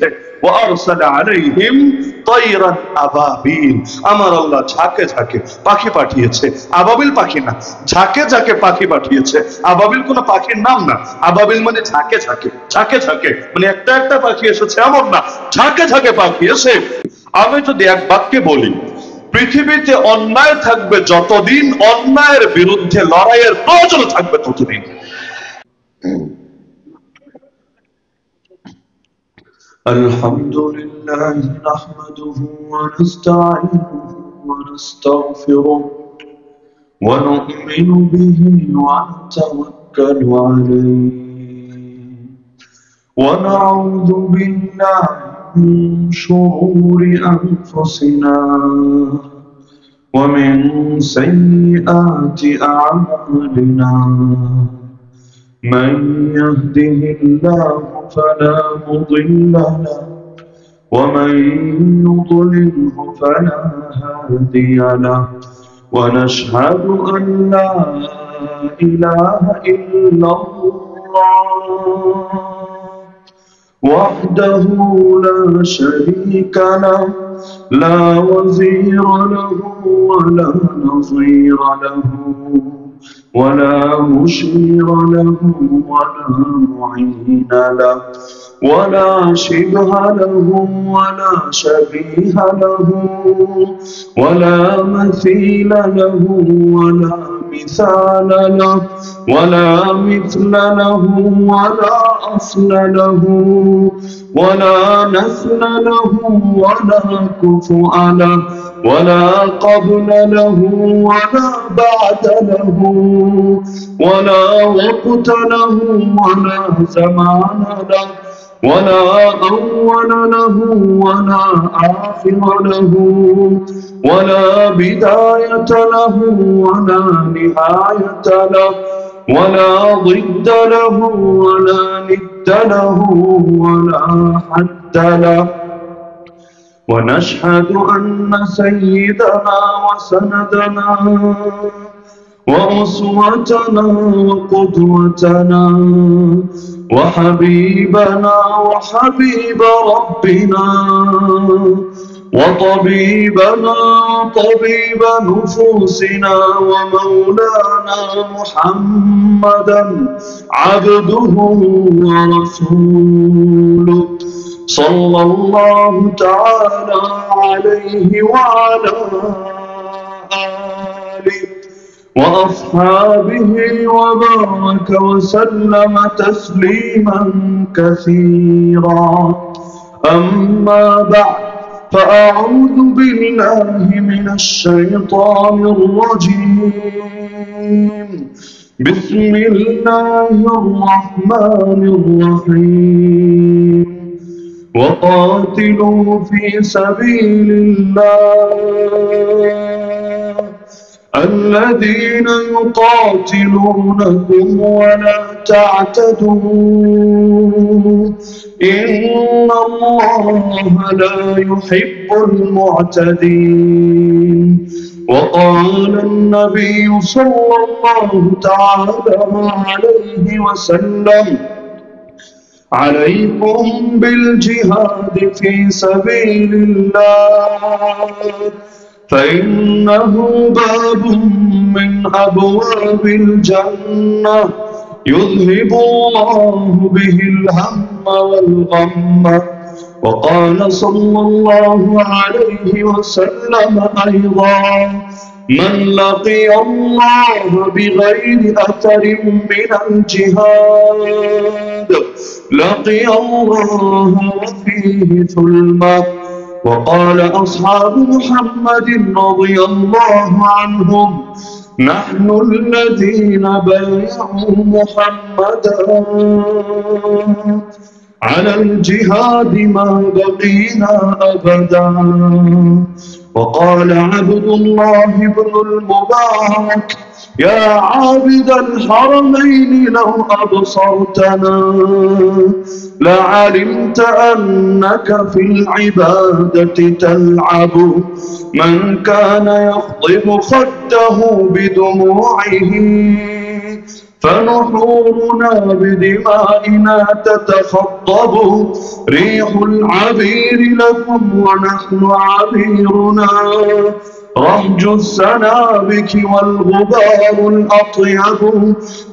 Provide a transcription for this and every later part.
রেখেছে। ওয়া আরসালা আলাইহিম তায়রান আবাবিল, আমার আল্লাহ ঝাঁকে ঝাঁকে পাখি পাঠিয়েছে। আবাবিল পাখি না, ঝাঁকে ঝাঁকে পাখি পাঠিয়েছে। আবাবিল কোন পাখির নাম না, আবাবিল মানে ঝাঁকে ঝাঁকে, ঝাঁকে ঝাঁকে মানে একটা একটা পাখি এসেছে এমন না, ঝাঁকে ঝাঁকে পাখি এসে। আমি যদি এক বাক্যে বলি, পৃথিবীতে অন্যায় থাকবে যতদিন, অন্যায়ের বিরুদ্ধে লড়াইয়ের প্রয়োজন থাকবে ততদিন। আলহামদুলিল্লাহ নাহমাদুহু ওয়া নাস্তাঈনুহু ওয়া নাস্তাগফিরুহু ওয়া নু'মিনু বিহি ওয়া নাতাওয়াক্কালু আলাইহি ওয়া নাউযু বিল্লাহি মিন শুরুরি আনফুসিনা ومن سيئات أعمالنا من يهده الله فلا مضل له ومن يضلله فلا هادي له ونشهد أن لا إله إلا الله وحده لا شريك له لا وزير له ولا نظير له ولا مشير له ولا معين له ولا شبه له ولا شبيه له ولا مثيل له ولا مثال له ولا مثل له ولا أصل له ولا نسل له ولا كفؤ له ولا قبل له ولا بعد له ولا وقت له ولا زمان له ولا أول له ولا آخر له ولا بداية له ولا نهاية له ولا ضد له ولا ند له ولا حد له ونشهد أن سيدنا وسندنا وأسوتنا وقدوتنا وحبيبنا وحبيب ربنا وطبيبنا وطبيب نفوسنا ومولانا محمدا عبده ورسوله صلى الله تعالى عليه وعلى آله وأصحابه وبارك وسلم تسليما كثيرا. أما بعد، فأعوذ بالله من الشيطان الرجيم. بسم الله الرحمن الرحيم. وقاتلوا في سبيل الله الذين يقاتلونكم ولا تعتدوا إن الله لا يحب المعتدين. وقال النبي صلى الله تعالى عليه وسلم عليكم بالجهاد في سبيل الله فإنه باب من أبواب الجنة يذهب الله به الهم والغم. وقال صلى الله عليه وسلم أيضا من لقي الله بغير أثر من الجهاد لقي الله وفيه ثلمة. وقال أصحاب محمد رضي الله عنهم نحن الذين بايعوا محمدا على الجهاد ما بقينا أبدا. وقال عبد الله بن المبارك يا عابد الحرمين لو أبصرتنا لعلمت أنك في العبادة تلعب. من كان يخضب خده بدموعه فنحورنا بدمائنا تتخطب ريح العبير لكم ونحن عبيرنا رمج السنابك والغبار الأطيب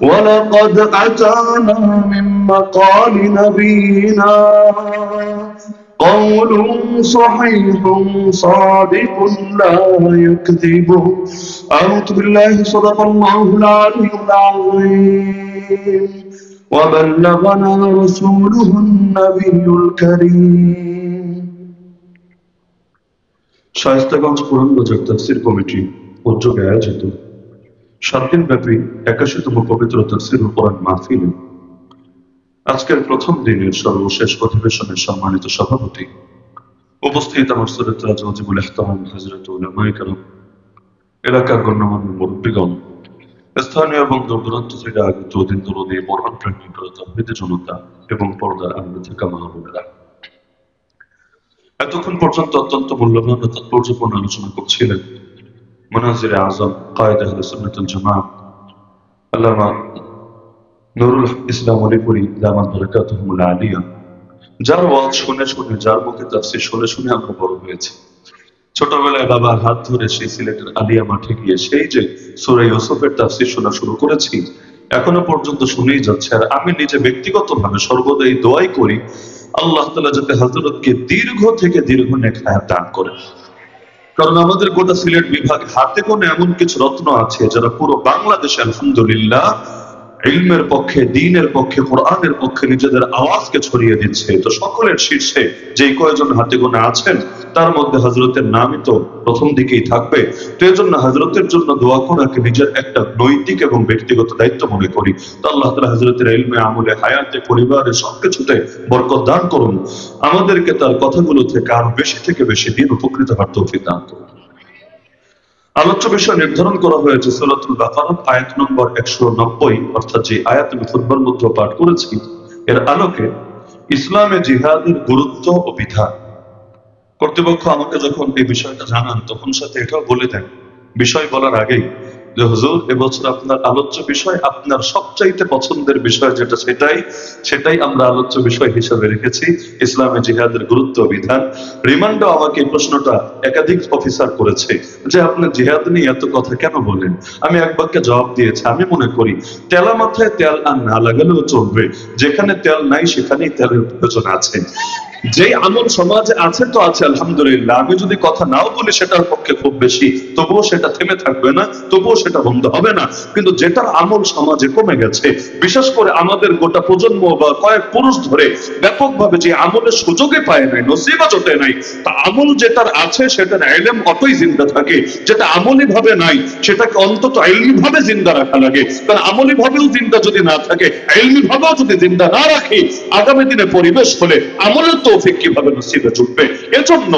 ولقد أتانا من مقال نبينا قول صحيح صادق لا يكذب. أعوذ بالله صدق الله العلي العظيم وبلغنا رسوله النبي الكريم. শায়েস্তাগঞ্জ পুরান বাজার তাফসীর কমিটি উদ্যোগে আয়োজিত 7 দিন ব্যাপী 81তম পবিত্র তাফসীরুল কোরআন মাহফিল আজকের প্রথম দিনের সর্বশেষ অধিবেশনের সম্মানিত সভাপতি উপস্থিত আমার সৈয়দ ওয়াজিবুল ইহতারাম হযরত উলামায়ে কেরাম, এলাকার গণ্যমান্য মুরব্বীগণ, স্থানীয় এবং দূর-দূরান্ত থেকে আগত দিন দরদি কোরআন প্রেমী প্রতাপবিদ জনতা এবং পর্দার আড়ালে থাকা মা বোনেরা, এতক্ষণ পর্যন্ত অত্যন্ত মূল্যবান ও তাৎপর্যপূর্ণ আলোচনা করছিলেন মুনাজ্জিরে আযম কায়েদ আহলে সুন্নাত ওয়াল জামাআহ আল্লামা নুরুল ইসলাম আলীপুরী দামাত বারাকাতুহুল আলিয়া, যার ওয়াজ শুনে শুনে, যার মুখে তাফসীর শুনে শুনে আমরা বড় হয়েছি। ছোটবেলায় বাবার হাত ধরে সেই সিলেটের আলিয়া মাঠে গিয়ে সেই যে সূরা ইউসুফের তাফসীর শোনা শুরু করেছি, এখনো পর্যন্ত শুনেই যাচ্ছে। আর আমি নিজে ব্যক্তিগতভাবে সর্বদা এই দোয়াই করি, আল্লাহ তাআলা যাতে হযরতকে দীর্ঘ থেকে দীর্ঘ নেক হায়াত দান করেন। কারণ আমাদের গোটা সিলেট বিভাগ হাতে গোনা এমন কিছু রত্ন আছে যারা পুরো বাংলাদেশে আলহামদুলিল্লাহ ইলমের পক্ষে, দ্বীনের পক্ষে, কোরআনের পক্ষে নিজেদের আওয়াজকে ছড়িয়ে দিচ্ছে। তো সকলের শীর্ষে যেই কয়েকজন হাতে গোনা আছেন তার মধ্যে হযরতের নামই তো প্রথম দিকেই থাকবে। তো এই জন্য হযরতের জন্য দোয়া করাকে নিজের একটা নৈতিক এবং ব্যক্তিগত দায়িত্ব মনে করি। তো আল্লাহ তাআলা হযরতের ইলমে, আমলে, হায়াতে, পরিবারে সবকিছুতে বরকত দান করুন, আমাদেরকে তার কথাগুলো থেকে আরো বেশি থেকে বেশি দিন উপকৃত হওয়ার তৌফিক দান করুন। আলোচ্য বিষয় নির্ধারণ করা হয়েছে সূরাতুল বাকারা আয়াত নম্বর 190, অর্থাৎ যে আয়াত আমি খুতবার মধ্যে পাঠ করেছি, এর আলোকে ইসলামে জিহাদের গুরুত্ব ও বিধান। কর্তৃপক্ষ আমাকে যখন এই বিষয়টা জানান তখন সাথে এটাও বলে দেন বিষয় বলার আগেই যে হুজুর, এবছর আপনার আলোচ্য বিষয়, আপনার সবচাইতে পছন্দের বিষয় যেটা সেটাই আমরা আলোচ্য বিষয় হিসেবে রেখেছি, ইসলামে জিহাদের গুরুত্ব বিধান। রিমান্ডও আমাকে এই প্রশ্নটা একাধিক অফিসার করেছে যে আপনি জিহাদ নিয়ে এত কথা কেন বলেন। আমি এক বাক্যে জবাব দিয়েছি, আমি মনে করি তেলা মাথায় তেল আর না লাগালেও চলবে, যেখানে তেল নাই সেখানেই তেলের প্রয়োজন আছে। যে আমল সমাজে আছে তো আছে আলহামদুলিল্লাহ, আমি যদি কথা নাও বলি সেটার পক্ষে খুব বেশি, তবুও সেটা থেমে থাকবে না, তবুও সেটা বন্ধ হবে না। কিন্তু যেটার আমল সমাজে কমে গেছে, বিশেষ করে আমাদের গোটা প্রজন্ম বা কয়েক পুরুষ ধরে ব্যাপকভাবে যে আমলের সুযোগে পায় নাই, নসিবা জোটে নাই, তা আমল যেটার আছে সেটার ইলম অতই জিন্দা থাকে, যেটা আমলি ভাবে নাই সেটাকে অন্তত ইলমি ভাবে জিন্দা রাখা লাগে। কারণ আমলি ভাবেও জিন্দা যদি না থাকে, ইলমি ভাবেও যদি জিন্দা না রাখি, আগামী দিনে পরিবেশ হলে আমলের তৌফিক কিভাবে নসিবে জুটবে। এজন্য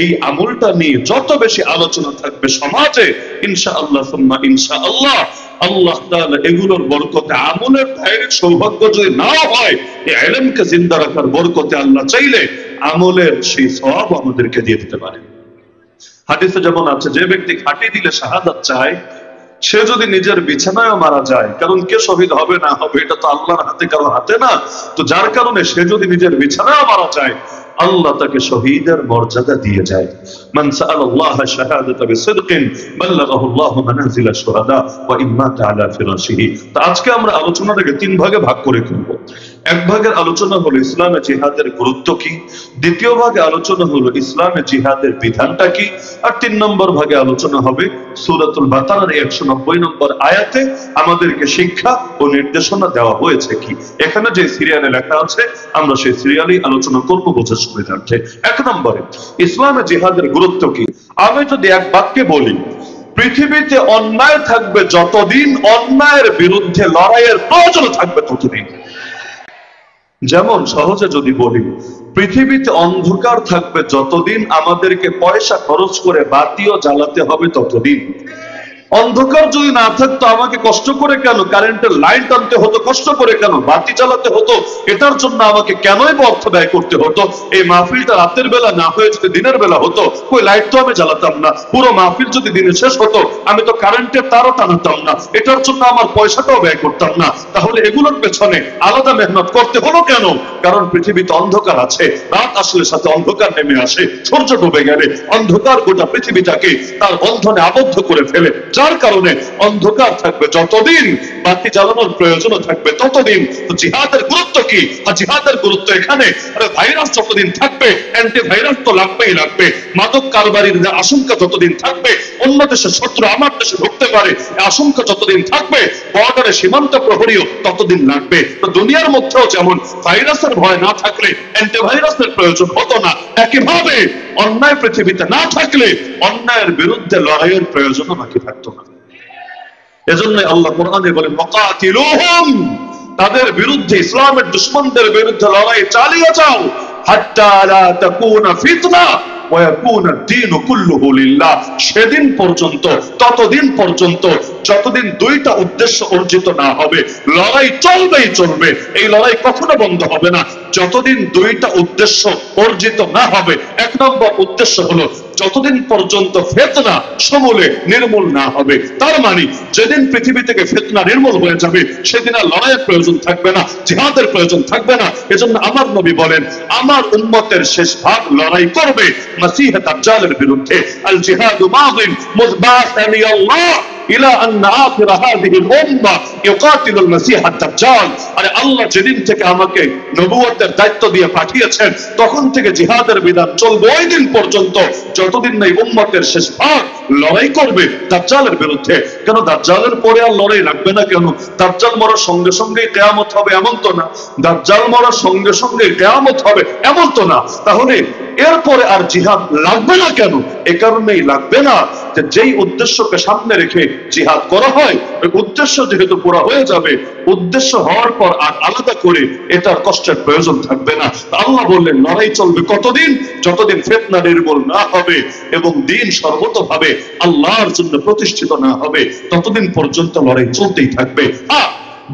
এই আমলটা নিয়ে যত বেশি আলোচনা থাকবে সমাজে, ইনশাআল্লাহ সুম্মা ইনশাআল্লাহ, আল্লাহ তাআলা এগুলোর বরকতে, আমলের ডাইরেক্ট সৌভাগ্য যদি নাও হয়, এই ইলমকে জিন্দা রাখার বরকতে আল্লাহ চাইলে আমলের সেই সওয়াব আমাদেরকে দিয়ে দিতে পারে। হাদিসে যেমন আছে, যে ব্যক্তি খাঁটি দিলে শাহাদাত চায়, সে যদি নিজের বিছানায় মারা যায়, কারণ কে শহীদ হবে না হবে এটা তো আল্লাহর হাতে, কারো হাতে না, তো যার কারণে সে যদি নিজের বিছানায় মারা যায়, আল্লাহ তাকে শহীদের মর্যাদা দিয়ে যায়। মান সাআলাল্লাহ শাহাদাতা বিসিদকিন বাল্লাগাহু আল্লাহু মানাজিলা শুহাদা ওয়া ইম্মাতা আলা ফিরাশিহি। তো আজকে আমরা আলোচনাটাকে 3 ভাগে ভাগ করে করব। এক ভাগের আলোচনা হলো ইসলামে জিহাদের গুরুত্ব কি, দ্বিতীয় ভাগে আলোচনা হলো ইসলামে জিহাদের বিধানটা কি, আর 3 নম্বর ভাগে আলোচনা হবে সূরাতুল বাকারার 190 নম্বর আয়াতে আমাদেরকে শিক্ষা ও নির্দেশনা দেওয়া হয়েছে কি। এখানে যে সিরিয়ালে লেখা আছে আমরা সেই সিরিয়ালেই আলোচনা করব বোঝার সুবিধার্থে। 1 নম্বরে ইসলামে জিহাদের গুরুত্ব কি। আমি যদি এক বাক্যে বলি, পৃথিবীতে অন্যায় থাকবে যতদিন, অন্যায়ের বিরুদ্ধে লড়াইয়ের প্রয়োজন থাকবে ততদিন। যেমন সহজে যদি বলি, পৃথিবীতে অন্ধকার থাকবে যতদিন, আমাদেরকে পয়সা খরচ করে বাতিও জ্বালাতে হবে ততদিন। অন্ধকার যদি না থাকতো আমাকে কষ্ট করে কেন কারেন্টের লাইন টানতে হতো, কষ্ট করে কেন বাতি চালাতে হতো, এটার জন্য আমাকে কেনই বা অর্থ ব্যয় করতে হতো? এই মাহফিলটা রাতের বেলা না হয়ে যদি দিনের বেলা হতো, ওই লাইট তো আমি জ্বালাতাম না। পুরো মাহফিল যদি দিনে শেষ হতো, আমি তো কারেন্টের তারও টানাতাম না, এটার জন্য আমার পয়সাটাও ব্যয় করতাম না। তাহলে এগুলোর পেছনে আলাদা মেহনত করতে হলো কেন? কারণ পৃথিবীতে অন্ধকার আছে, রাত আসলে সাথে অন্ধকার নেমে আসে, সূর্য ডুবে গেলে অন্ধকার গোটা পৃথিবীটাকে তার বন্ধনে আবদ্ধ করে ফেলে। যার কারণে অন্ধকার থাকবে যতদিন, বাতি জ্বালানোর প্রয়োজনও থাকবে ততদিন। তো জিহাদের গুরুত্ব কি? আর জিহাদের গুরুত্ব এখানে, আরে ভাইরাস যতদিন থাকবে অ্যান্টিভাইরাস তো লাগবেই লাগবে। মাদক কারবারির আশঙ্কা যতদিন থাকবে, অন্য দেশের শত্রু আমার দেশে ঢুকতে পারে আশঙ্কা যতদিন থাকবে, বর্ডারে সীমান্ত প্রহরীও ততদিন লাগবে। তো দুনিয়ার মধ্যেও যেমন ভাইরাসের ভয় না থাকলে অ্যান্টিভাইরাসের প্রয়োজন হতো না, একইভাবে অন্যায় পৃথিবীতে না থাকলে অন্যায়ের বিরুদ্ধে লড়াইয়ের প্রয়োজনও বাকি থাকতো না। এজন্য আল্লাহ কোরআনে বলেন ওয়াকাতিলুহুম, তাদের বিরুদ্ধে, ইসলামের দুশমনদের বিরুদ্ধে লড়াই চালিয়ে যাও, হাত্তা লা তাকুনা ফিতনা ওয়া ইয়াকুনা দ্বীনু কুল্লুহু লিল্লাহ, সেদিন পর্যন্ত, ততদিন পর্যন্ত যতদিন দুইটা উদ্দেশ্য অর্জিত না হবে লড়াই চলবেই চলবে। এই লড়াই কখনো বন্ধ হবে না যতদিন দুইটা উদ্দেশ্য অর্জিত না হবে। এক নম্বর উদ্দেশ্য হলো যতদিন পর্যন্ত ফিতনা সমূলে নির্মূল না হবে। তার মানে যেদিন পৃথিবী থেকে ফিতনা নির্মূল হয়ে যাবে সেদিন আর লড়াইয়ের প্রয়োজন থাকবে না, জিহাদের প্রয়োজন থাকবে না। এজন্য আমার নবী বলেন, আমার উম্মতের শেষ ভাগ লড়াই করবে মাসিহ দাজ্জালের বিরুদ্ধে। আল জিহাদু মাযিন মুযবাতানি আল্লাহ ইলা আন্না আখির হাযিহিল উম্মাহ ইউকাতিলুল মাসিহ দাজ্জাল। আরে আল্লাহ যেদিন থেকে আমাকে নবুয়তের দায়িত্ব দিয়ে পাঠিয়েছেন তখন থেকে জিহাদের বিধান চলবে ওই দিন পর্যন্ত যতদিন না উম্মতের শেষ ভাগ লড়াই করবে দাজ্জালের বিরুদ্ধে। কেন দাজ্জালের পরে আর লড়াই লাগবে না কেন? দাজ্জাল মরার সঙ্গে সঙ্গে কিয়ামত হবে এমন তো না, দাজ্জাল মরার সঙ্গে সঙ্গে কিয়ামত হবে এমন তো না। তাহলে এরপরে আর জিহাদ লাগবে না কেন? এ কারণেই লাগবে না যে যেই উদ্দেশ্যকে সামনে রেখে জিহাদ করা হয় ওই উদ্দেশ্য যেহেতু পুরো হয়ে যাবে, উদ্দেশ্য হওয়ার পর আর আলাদা করে এটার কষ্টের প্রয়োজন থাকবে না। আল্লাহ বললেন লড়াই চলবে কতদিন? যতদিন ফিতনা নির্মূল না হবে এবং দ্বীন সর্বতভাবে আল্লাহর জন্য প্রতিষ্ঠিত না হবে ততদিন পর্যন্ত লড়াই চলতেই থাকবে।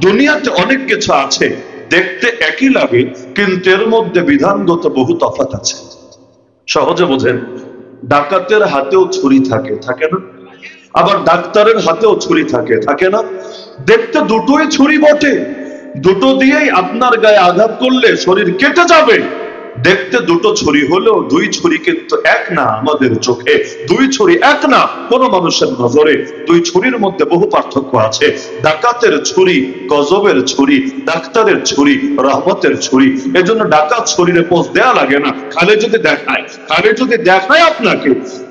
দুনিয়াতে অনেক কিছু আছে দেখতে একই লাগে কিন্তু এর মধ্যে বিধানগত বহু তফাৎ আছে। সহজে বোঝেন, ডাকাতের হাতেও ছুরি থাকে, থাকে না? আবার ডাক্তারের হাতেও ছুরি থাকে, থাকে না? দেখতে দুটোই ছুরি বটে, দুটো দিয়েই আপনার গায়ে আঘাত করলে শরীর কেটে যাবে। দেখতে দুটো ছুরি হলেও দুই ছুরি কিন্তু এক না। আমাদের চোখে দুই ছুরি এক না, কোন মানুষের নজরে দুই ছুরির মধ্যে বহু পার্থক্য আছে। ডাকাতের ছুরি গজবের ছুরি, ডাক্তারের ছুরি রহমতের ছুরি। এজন্য ডাকাত শরীরে পোষ দেয়া লাগে না, খালে যদি দেখায়, খালে যদি দেখায় আপনাকে,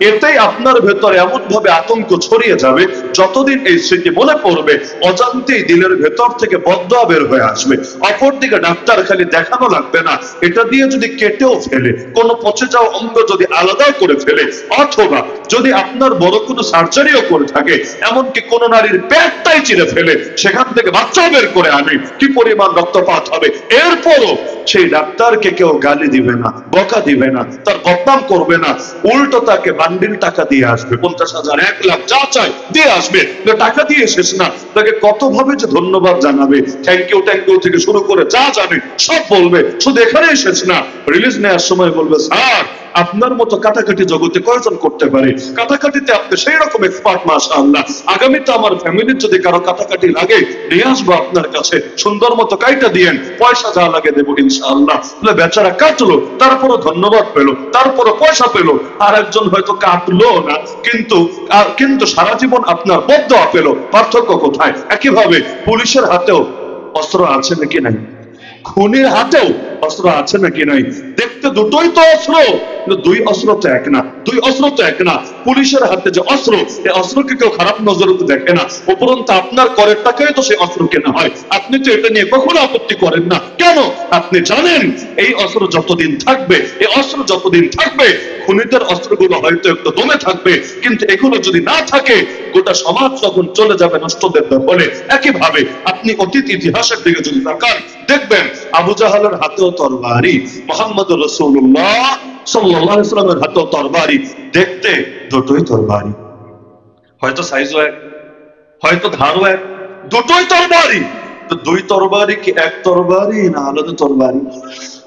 এতেই আপনার ভেতরে এমন ভাবে আতঙ্ক ছড়িয়ে যাবে যতদিন এই স্মৃতি মনে পড়বে অজান্তেই দিলের ভেতর থেকে বদদোয়া বের হয়ে আসবে। অপরদিকে ডাক্তার খালি দেখানো লাগবে না, এটা দিয়ে যদি কেটেও ফেলে, কোন পচে যাওয়া অঙ্গ যদি আলাদা করে ফেলে, অথবা যদি আপনার বড় কোনো সার্জারিও করে থাকে, এমনকি কোন নারীর পেটটাই চিরে ফেলে সেখান থেকে বাচ্চা বের করে আনে, কি পরিমাণ রক্তপাত হবে। এরপরও সেই ডাক্তারকে কেউ গালি দিবে না, বকা দিবে না, তার বদনাম করবে না, উল্টো তাকে বান্ডিল টাকা দিয়ে আসবে, 50,000 1 লাখ যা চায় দিয়ে আসবে। টাকা দিয়ে শেষ না, তাকে কত ভাবে যে ধন্যবাদ জানাবে, থ্যাংক ইউ থেকে শুরু করে যা জানে সব বলবে। শুধু এখানেই শেষ না, রিলিজ নেওয়ার সময় বলবে স্যার আপনার মতো কাটাকাটি জগতে কয়জন করতে পারে, কাটাকাটিতে আপনি সেই রকম এক্সপার্ট মাশাআল্লাহ, আগামীতে আমার ফ্যামিলির যদি কারো কাটাকাটি লাগে নিয়ে আসবো আপনার কাছে, সুন্দর মতো কাইটা দিয়েন, পয়সা যা লাগে দেবো ইনশাআল্লাহ। বলে বেচারা কাটলো, তারপরও ধন্যবাদ পেলো, তারপরও পয়সা পেলো। আর একজন হয়তো কাটলো না কিন্তু সারা জীবন আপনার বদদোয়া পেলো। পার্থক্য কোথায়? একইভাবে পুলিশের হাতেও অস্ত্র আছে নাকি নাই, খুনির হাতেও অস্ত্র আছে নাকি নাই। দেখতে দুটোই তো অস্ত্র, দুই অস্ত্র তো এক না, দুই অস্ত্র তো এক না। পুলিশের হাতে যে অস্ত্র, এই অস্ত্রকে কেউ খারাপ নজরে তো দেখে না, উপরন্তু আপনার করের টাকায় তো সেই অস্ত্র কেনা হয়। আপনি তো এটা নিয়ে কখনো আপত্তি করেন না, কেন? আপনি জানেন এই অস্ত্র যতদিন থাকবে, এই অস্ত্র যতদিন থাকবে, খুনিদের অস্ত্রগুলো হয়তো একটু দমে থাকবে, কিন্তু এগুলো যদি না থাকে গোটা সমাজ তখন চলে যাবে নষ্টদের দখলে। একইভাবে আপনি অতীত ইতিহাসের দিকে যদি তাকান দেখবেন আবু জাহালের হাতেও তরবারি, মুহাম্মদুর রাসূলুল্লাহ সাল্লাল্লাহু আলাইহি ওয়াসাল্লামের হাতেও তরবারি। দেখতে দুটোই তরবারি, হয়তো সাইজও এক, হয়তো ধারও এক, দুটোই তরবারি। তো দুই তরবারি কি এক তরবারি না আলাদা তরবারি?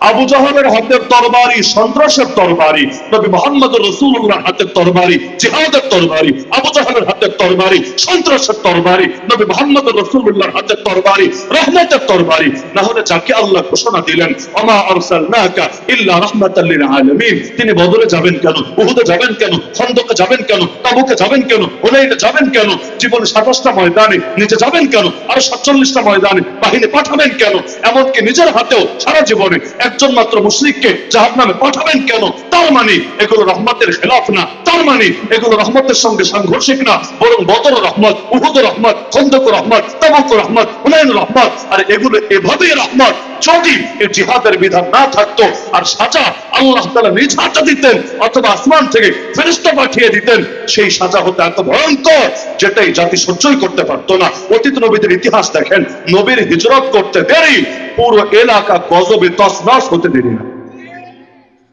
আবু জাহেলের হাতের তরবারি সন্ত্রাসের তরবারি, নবী মুহাম্মদ রাসূলুল্লাহর হাতের তরবারি জিহাদের তরবারি। আবু জাহেলের হাতের তরবারি সন্ত্রাসের তরবারি, নবী মুহাম্মদ রাসূলুল্লাহর হাতের তরবারি রহমতের তরবারি। না হলে যাকে আল্লাহ ঘোষণা দিলেন ওমা আরসালনাকা ইল্লা রাহমাতাল লিল আলামিন, তিনি বদরে যাবেন কেন, উহুদে যাবেন কেন, খন্দকে যাবেন কেন, তাবুকে যাবেন কেন, হুনাইনে যাবেন কেন, জীবনে 27টা ময়দানে নিচে যাবেন কেন, আর 47টা ময়দানে বাহিনী পাঠাবেন কেন, এমনকি নিজের হাতেও সারা জীবনে একজন মাত্র মুশরিককে জাহান্নামে পাঠাবেন কেন? তার মানে এগুলো রহমতের খেলাফ না, তার মানে এগুলো রহমতের সঙ্গে সাংঘর্ষিক না, বরং বদর রহমত, উহুদ রহমত, খন্দক রহমত, তাবুক রহমত, হুনাইন রহমত। আর এগুলো এভাবেই রহমত যদি এই জিহাদের বিধান না থাকতো আর সাজা আল্লাহ তাআলা নিজ হাতে দিতেন অথবা আসমান থেকে ফেরেশতা পাঠিয়ে দিতেন, সেই সাজা হতো এত ভয়ঙ্কর যেটাই জাতি সহ্যই করতে পারতো না। অতীত নবীদের ইতিহাস দেখেন, নবীর হিজরত করতে দেরি, পুরো এলাকা গজবে তছনছ হতে দেরি না।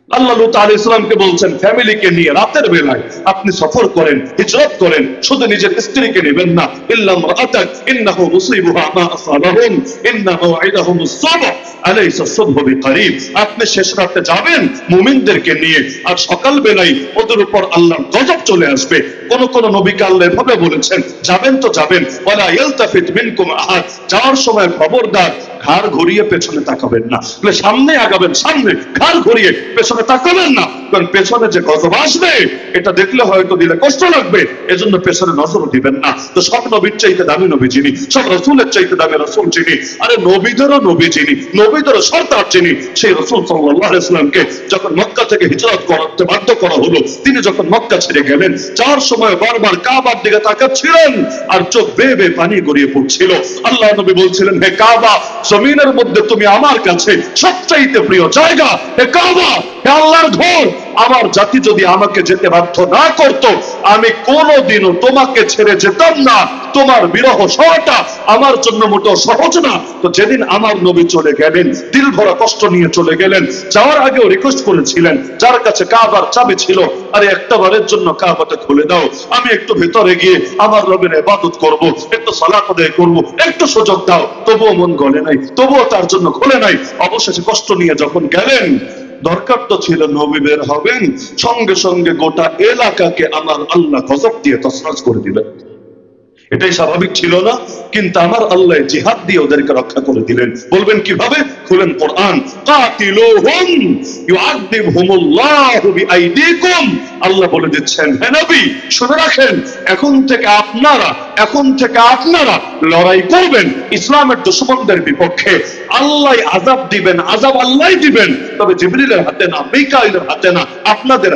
আল্লাহ লূত আলাইহিস সালামকে বলছেন ফ্যামিলিকে নিয়ে রাতের বেলায় আপনি সফর করেন, হিজরত করেন, শুধু নিজের স্ত্রীকে নেবেন না। ইল্লা ইমরাআতাক ইন্নাহু মুসিবুহা মা আসাবাহুম ইন্না মাওইদাহুমুস সুবহ আলাইসা সুবহু বিকরিব। আপনি শেষ রাতে যাবেন মুমিনদেরকে নিয়ে, আর সকাল বেলায় ওদের উপর আল্লাহর গজব চলে আসবে। কোন কোন নবীকে আল্লাহ এভাবে বলেছেন যাবেন তো যাবেন, ওয়ালা ইয়ালতাফিত মিনকুম আহাদ, যাওয়ার সময় খবরদার ঘাড় ঘুরিয়ে পেছনে তাকাবেন না, সামনে আগাবেন, সামনে ঘাড় ঘুরিয়ে পেছনে তাকাবেন না, কারণ পেছনে যে গজব আসবে এটা দেখলে হয়তো দিলে কষ্ট লাগবে, এজন্য পেছনে নজর দিবেন না। তো সব নবীর চাইতে দামি নবী যিনি, সব রাসূলের চাইতে দামি রাসূল যিনি, আরে নবীদেরও নবী যিনি, নবীদেরও সরদার যিনি, সেই রাসূল সাল্লাল্লাহু আলাইহি ওয়াসাল্লামকে যখন মক্কা থেকে হিজরত করতে বাধ্য করা হলো, তিনি যখন মক্কা ছেড়ে গেলেন, যাওয়ার সময় বারবার কাবার দিকে তাকাচ্ছিলেন আর চোখ বেয়ে বেয়ে পানি গড়িয়ে পড়ছিল। আল্লাহ নবী বলছিলেন, হে কাবা, জমিনের মধ্যে তুমি আমার কাছে সবচাইতে প্রিয় জায়গা, হে কাবা, হে আল্লাহর ঘর, আমার জাতি যদি আমাকে যেতে বাধ্য না করত আমি কোনোদিনও তোমাকে ছেড়ে যেতাম না। তোমার বিরহ সহটা আমার জন্য মোটেও সহজ না। তো যেদিন আমার নবী চলে গেলেন, দিল ভরা কষ্ট নিয়ে চলে গেলেন, যাওয়ার আগেও রিকোয়েস্ট করেছিলেন যার কাছে কাবার চাবি ছিল, আরে একটা বারের জন্য কাবাটা খুলে দাও, আমি একটু ভেতরে গিয়ে আমার রবের ইবাদত করব, একটু সালাত আদায় করব, একটু সুযোগ দাও। তবুও মন গলে নাই, তবুও তার জন্য খুলে নাই। অবশেষে কষ্ট নিয়ে যখন গেলেন, দরকার তো ছিল নবী বের হবেন, সঙ্গে সঙ্গে গোটা এলাকাকে আমার আল্লাহ গজব দিয়ে তছনছ করে দিলেন। এটাই স্বাভাবিক ছিল না, কিন্তু আমার আল্লাহ জিহাদ দিয়ে ওদেরকে রক্ষা করে দিলেন। বলবেন কিভাবে? খুলেন কোরআন, কাতিলুহুম ইউআযিবহুমুল্লাহু বিআইদিকুম। আল্লাহ বলে দিচ্ছেন, হে নবী শুনে রাখেন, এখন থেকে আপনারা লড়াই করবেন ইসলামের দুশমনদের বিপক্ষে। আল্লাহ আযাব দিবেন, আযাব আল্লাহই দিবেন, তবে জিবরিলের হাতে না, মিকাইলের হাতে না, আপনাদের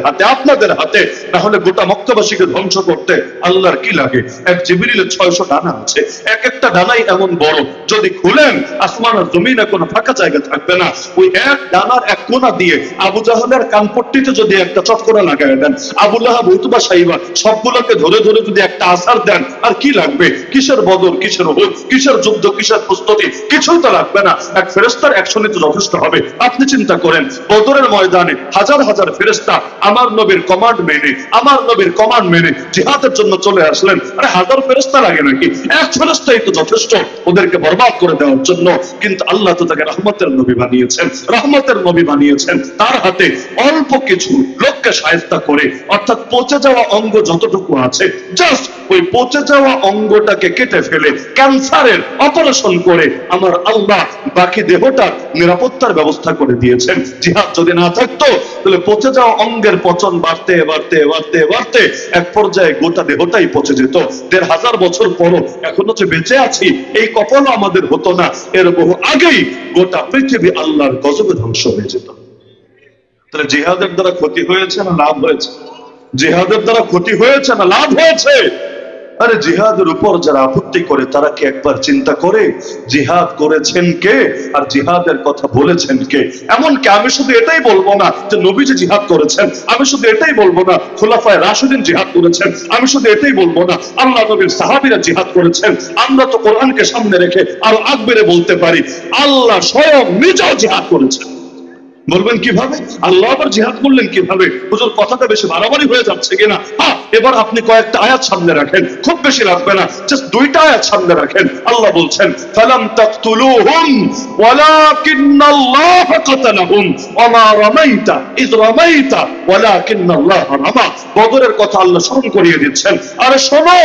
হাতে। না হলে গোটা মক্কাবাসীকে ধ্বংস করতে আল্লাহর কি লাগে? এক জিবরিলের 600 ডানা আছে, এক একটা ডানাই এমন বড়, যদি খুলেন আসমান আর জমিনে কোনো ফাঁকা জায়গা থাকবে না। ওই এক ডানার এক কোণা দিয়ে আবু জাহেলের কানপট্টিতে যদি একটা চটকরা লাগায় দেন, আবু লাহাব, উতবা, সাইবা সবগুলোকে ধরে ধরে যদি একটা আছাড় দেন, আর কি লাগবে? কিসের বদর, কিসের উহুদ, কিসের যুদ্ধ, কিসের প্রস্তুতি? কিছুই তো লাগবে না। এক ফেরেশতার অ্যাকশনই তো যথেষ্ট হবে। আপনি চিন্তা করেন, বদরের ময়দানে হাজার হাজার ফেরেশতা আমার নবীর কমান্ড মেনে জিহাদের জন্য চলে আসলেন। আরে হাজার ফেরেশতা লাগে নাকি? এক ফেরেশতাই তো যথেষ্ট ওদেরকে বরবাদ করে দেওয়ার জন্য। কিন্তু আল্লাহ তো তাকে রহমতের নবী বানিয়েছেন। তার হাতে অল্প কিছু লোককে শায়েস্তা করে, অর্থাৎ পচে যাওয়া অঙ্গ যতটুকু আছে, জাস্ট ওই পচে যাওয়া অঙ্গটাকে কেটে ফেলে ক্যান্সারের অপারেশন করে আমার আল্লাহ বাকি দেহটার নিরাপত্তার ব্যবস্থা করে দিয়েছেন। জিহাদ যদি না থাকতো তাহলে পচে যাওয়া অঙ্গের পচন বাড়তে এক পর্যায়ে গোটা দেহটাই পচে যেত। 1500 বছর পরও এখনো যে বেঁচে আছি এই কখনো আমাদের হতো না। এর বহু আগেই গোটা পৃথিবী আল্লাহর গজবে ধ্বংস হয়ে যেত। তাহলে জিহাদের দ্বারা ক্ষতি হয়েছে না লাভ হয়েছে? জিহাদের দ্বারা ক্ষতি হয়েছে না লাভ হয়েছে? আরে জিহাদের উপর যারা আপত্তি করে তারা কি একবার চিন্তা করে জিহাদ করেছেন কে আর জিহাদের কথা বলেছেন কে? এমনকি আমি শুধু এটাই বলবো না যে নবীজি জিহাদ করেছেন, আমি শুধু এটাই বলবো না খুলাফায়ে রাশিদিন জিহাদ করেছেন, আমি শুধু এটাই বলবো না আল্লাহ নবীর সাহাবীরা জিহাদ করেছেন। আমরা তো কোরআনকে সামনে রেখে আরো আগবেরে বলতে পারি আল্লাহ স্বয়ং নিজেও জিহাদ করেছেন। বলবেন কিভাবে? আল্লাহ আবার জিহাদ করলেন কিভাবে? হুজুর কথাটা বেশি বাড়াবাড়ি হয়ে যাচ্ছে কিনা? হ্যাঁ, এবার আপনি কয়েকটা আয়াত সামনে রাখেন, খুব বেশি রাখবে না, জাস্ট দুইটা আয়াত সামনে রাখেন। আল্লাহ বলছেন ফালাম তাকতুলুহুম ওয়ালাকিন্নাল্লাহ কাতালাহুম ওয়া মা রামাইতা ইয রামাইতা ওয়ালাকিন্নাল্লাহ রামা। বদরের কথা আল্লাহ স্মরণ করিয়ে দিচ্ছেন। আরে শোনো,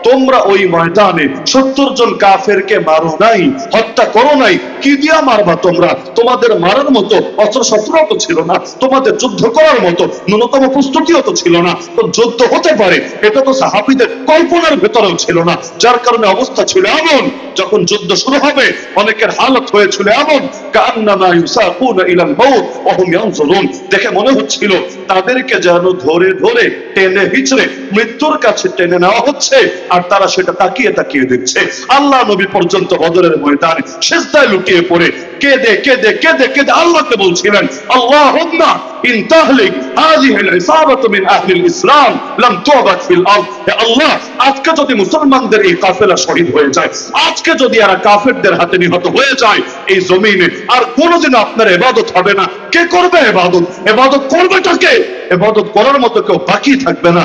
তোমরা ওই ময়দানে 70 জন কাফেরকে মারো নাই, হত্যা করো নাই। কি দিয়া মারবা তোমরা? তোমাদের মারার মতো অস্ত্র শস্ত্র তো ছিল না, তোমাদের যুদ্ধ করার মতো ন্যূনতম প্রস্তুতিও তো ছিল না। তো যুদ্ধ হতে পারে এটা তো সাহাবীদের কল্পনার ভেতরেও ছিল না, যার কারণে অবস্থা ছিল এমন, যখন যুদ্ধ শুরু হবে অনেকের হালত হয়েছিল এমন, কান্নামা ইউসাকুনা ইলাল মাউত ওয়া হুম ইয়ানজুরুন। দেখে মনে হচ্ছিল তাদেরকে যেন ধরে ধরে টেনে হিচড়ে মৃত্যুর কাছে টেনে নেওয়া হচ্ছে, আর তারা সেটা তাকিয়ে তাকিয়ে দেখছে। আল্লাহ নবী পর্যন্ত বদরের ময়দানে সিজদায় লুটিয়ে পড়ে কেঁদে কেঁদে কেঁদে কেঁদে আল্লাহকে বলছিলেন, আল্লাহুম্মা ইন তাহলিক হাযিহিল ইসাবাতু মিন আহলিল ইসলাম লাম তুবাদ ফিল আরদ। হে আল্লাহ, আজকে যদি মুসলমানদের এই কাফেলা শহীদ হয়ে যায়, আজকে যদি এরা কাফেরদের হাতে নিহত হয়ে যায়, এই জমিনে আর কোনোদিন আপনার ইবাদত হবে না। কে করবে ইবাদত? ইবাদত করবেটা কে? ইবাদত করার মতো কেউ বাকি থাকবে না।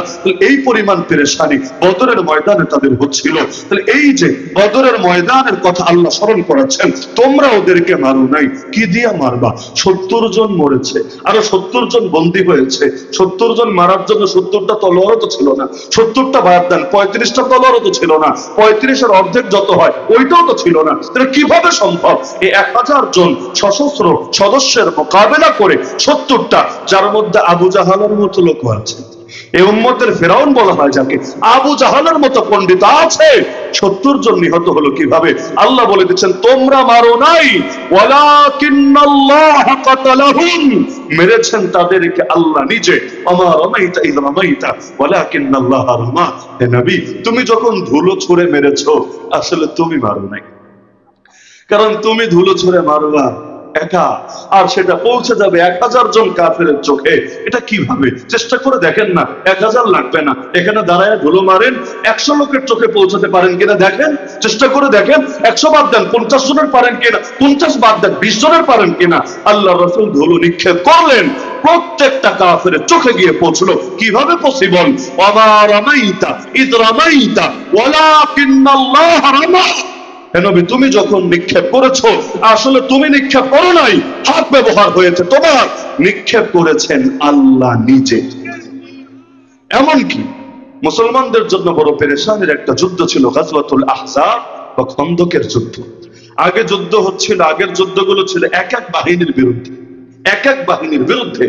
এই পরিমাণ পেরেশানি বদরের ময়দানে তাদের হচ্ছিল। তাহলে এই যে বদরের ময়দানের কথা আল্লাহ স্মরণ করাচ্ছেন, তোমরা ওদেরকে মারো নাই। কি দিয়া মারবা? 70 জন মরেছে, আরো 70 জন বন্দী হয়েছে। 70 জন মারার জন্য 70টা তলোয়ারও তো ছিল না। 70টা বাদ দেন, 35টা তলোয়ারও তো ছিল না। 35-এর অর্ধেক যত হয় ওইটাও তো ছিল না। তাহলে কিভাবে সম্ভব এই 1000 জন সশস্ত্র সদস্যের মোকাবেলা করে 70টা, যার মধ্যে আবু জাহালের মতো লোক আছে, এই উম্মতের ফেরাউন বলা হয় যাকে, আবু জাহালের মতো পণ্ডিত আছে, 70 জন নিহত হলো কিভাবে? আল্লাহ বলে দিচ্ছেন তোমরা মারো নাই, ওয়ালাকিন্নাল্লাহ কাতালাহুম, মেরেছেন তাদেরকে আল্লাহ নিজে। ওয়া মা রামাইতা ইয রামাইতা ওয়ালাকিন্নাল্লাহ রামা। হে নবী, তুমি যখন ধুলো ছুঁড়ে মেরেছো, আসলে তুমি মারো নাই, কারণ তুমি ধুলো ছুঁড়ে মারবা একা, আর সেটা পৌঁছে যাবে 1000 জন কাফেরের চোখে। এটা কিভাবে? চেষ্টা করে দেখেন না, 1000 লাগবে না, এখানে দাঁড়ায় ধুলো মারেন, 100 লোকের চোখে পৌঁছাতে পারেন কিনা দেখেন, চেষ্টা করে দেখেন। 100 বাদ দেন, 50 জনের পারেন কিনা, 50 বাদ দেন, 20 জনের পারেন কিনা। আল্লাহ রাসূল ধুলো নিক্ষেপ করলেন, প্রত্যেকটা কাফের চোখে গিয়ে পৌঁছলো। কিভাবে পসিবল? ওয়া মা রামাইতা ইয রামাইতা ওয়ালাকিন্নাল্লাহ রামা। হে নবী, তুমি যখন নিক্ষেপ করেছো, আসলে তুমি নিক্ষেপ করো নাই, হাত ব্যবহার হয়েছে তোমার, নিক্ষেপ করেছেন আল্লাহ নিজে। এমনকি মুসলমানদের জন্য বড় পেরেশানির একটা যুদ্ধ ছিল গাজওয়াতুল আহজাব বা খন্দকের যুদ্ধ। আগে যুদ্ধ হচ্ছিল, আগের যুদ্ধগুলো ছিল এক এক বাহিনীর বিরুদ্ধে, এক এক বাহিনীর বিরুদ্ধে।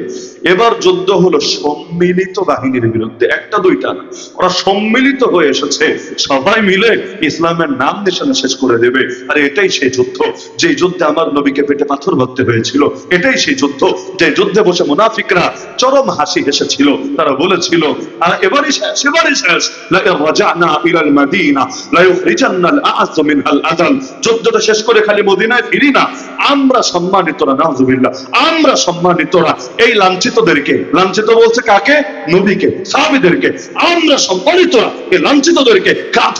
এবার যুদ্ধ হলো সম্মিলিত বাহিনীর বিরুদ্ধে, একটা দুইটা না, ওরা সম্মিলিত হয়ে এসেছে, সবাই মিলে ইসলামের নাম নিশানা শেষ করে দেবে। আর এটাই সেই যুদ্ধ যে যুদ্ধে আমার নবীকে পেটে পাথর ভরতে হয়েছিল। এটাই সেই যুদ্ধ যে যুদ্ধে বসে মুনাফিকরা চরম হাসি হেসেছিল। তারা বলেছিল এবারই শেষ, এবারই শেষ, লা রাজানা ইলাল মাদিনা লা ইখরিজান্নাল আ'আজ মিনহাল আযাল। যুদ্ধটা শেষ করে খালি মদিনায় ফিরি না, আমরা সম্মানিতরা, নাউযুবিল্লাহ, আমরা সম্মানিতরা এই লাঞ্ছিতদেরকে, লাঞ্ছিত বলছে কাকে? নবীকে, সাহাবীদেরকে, আমরা সম্মানিতরা এই লাঞ্ছিতদেরকে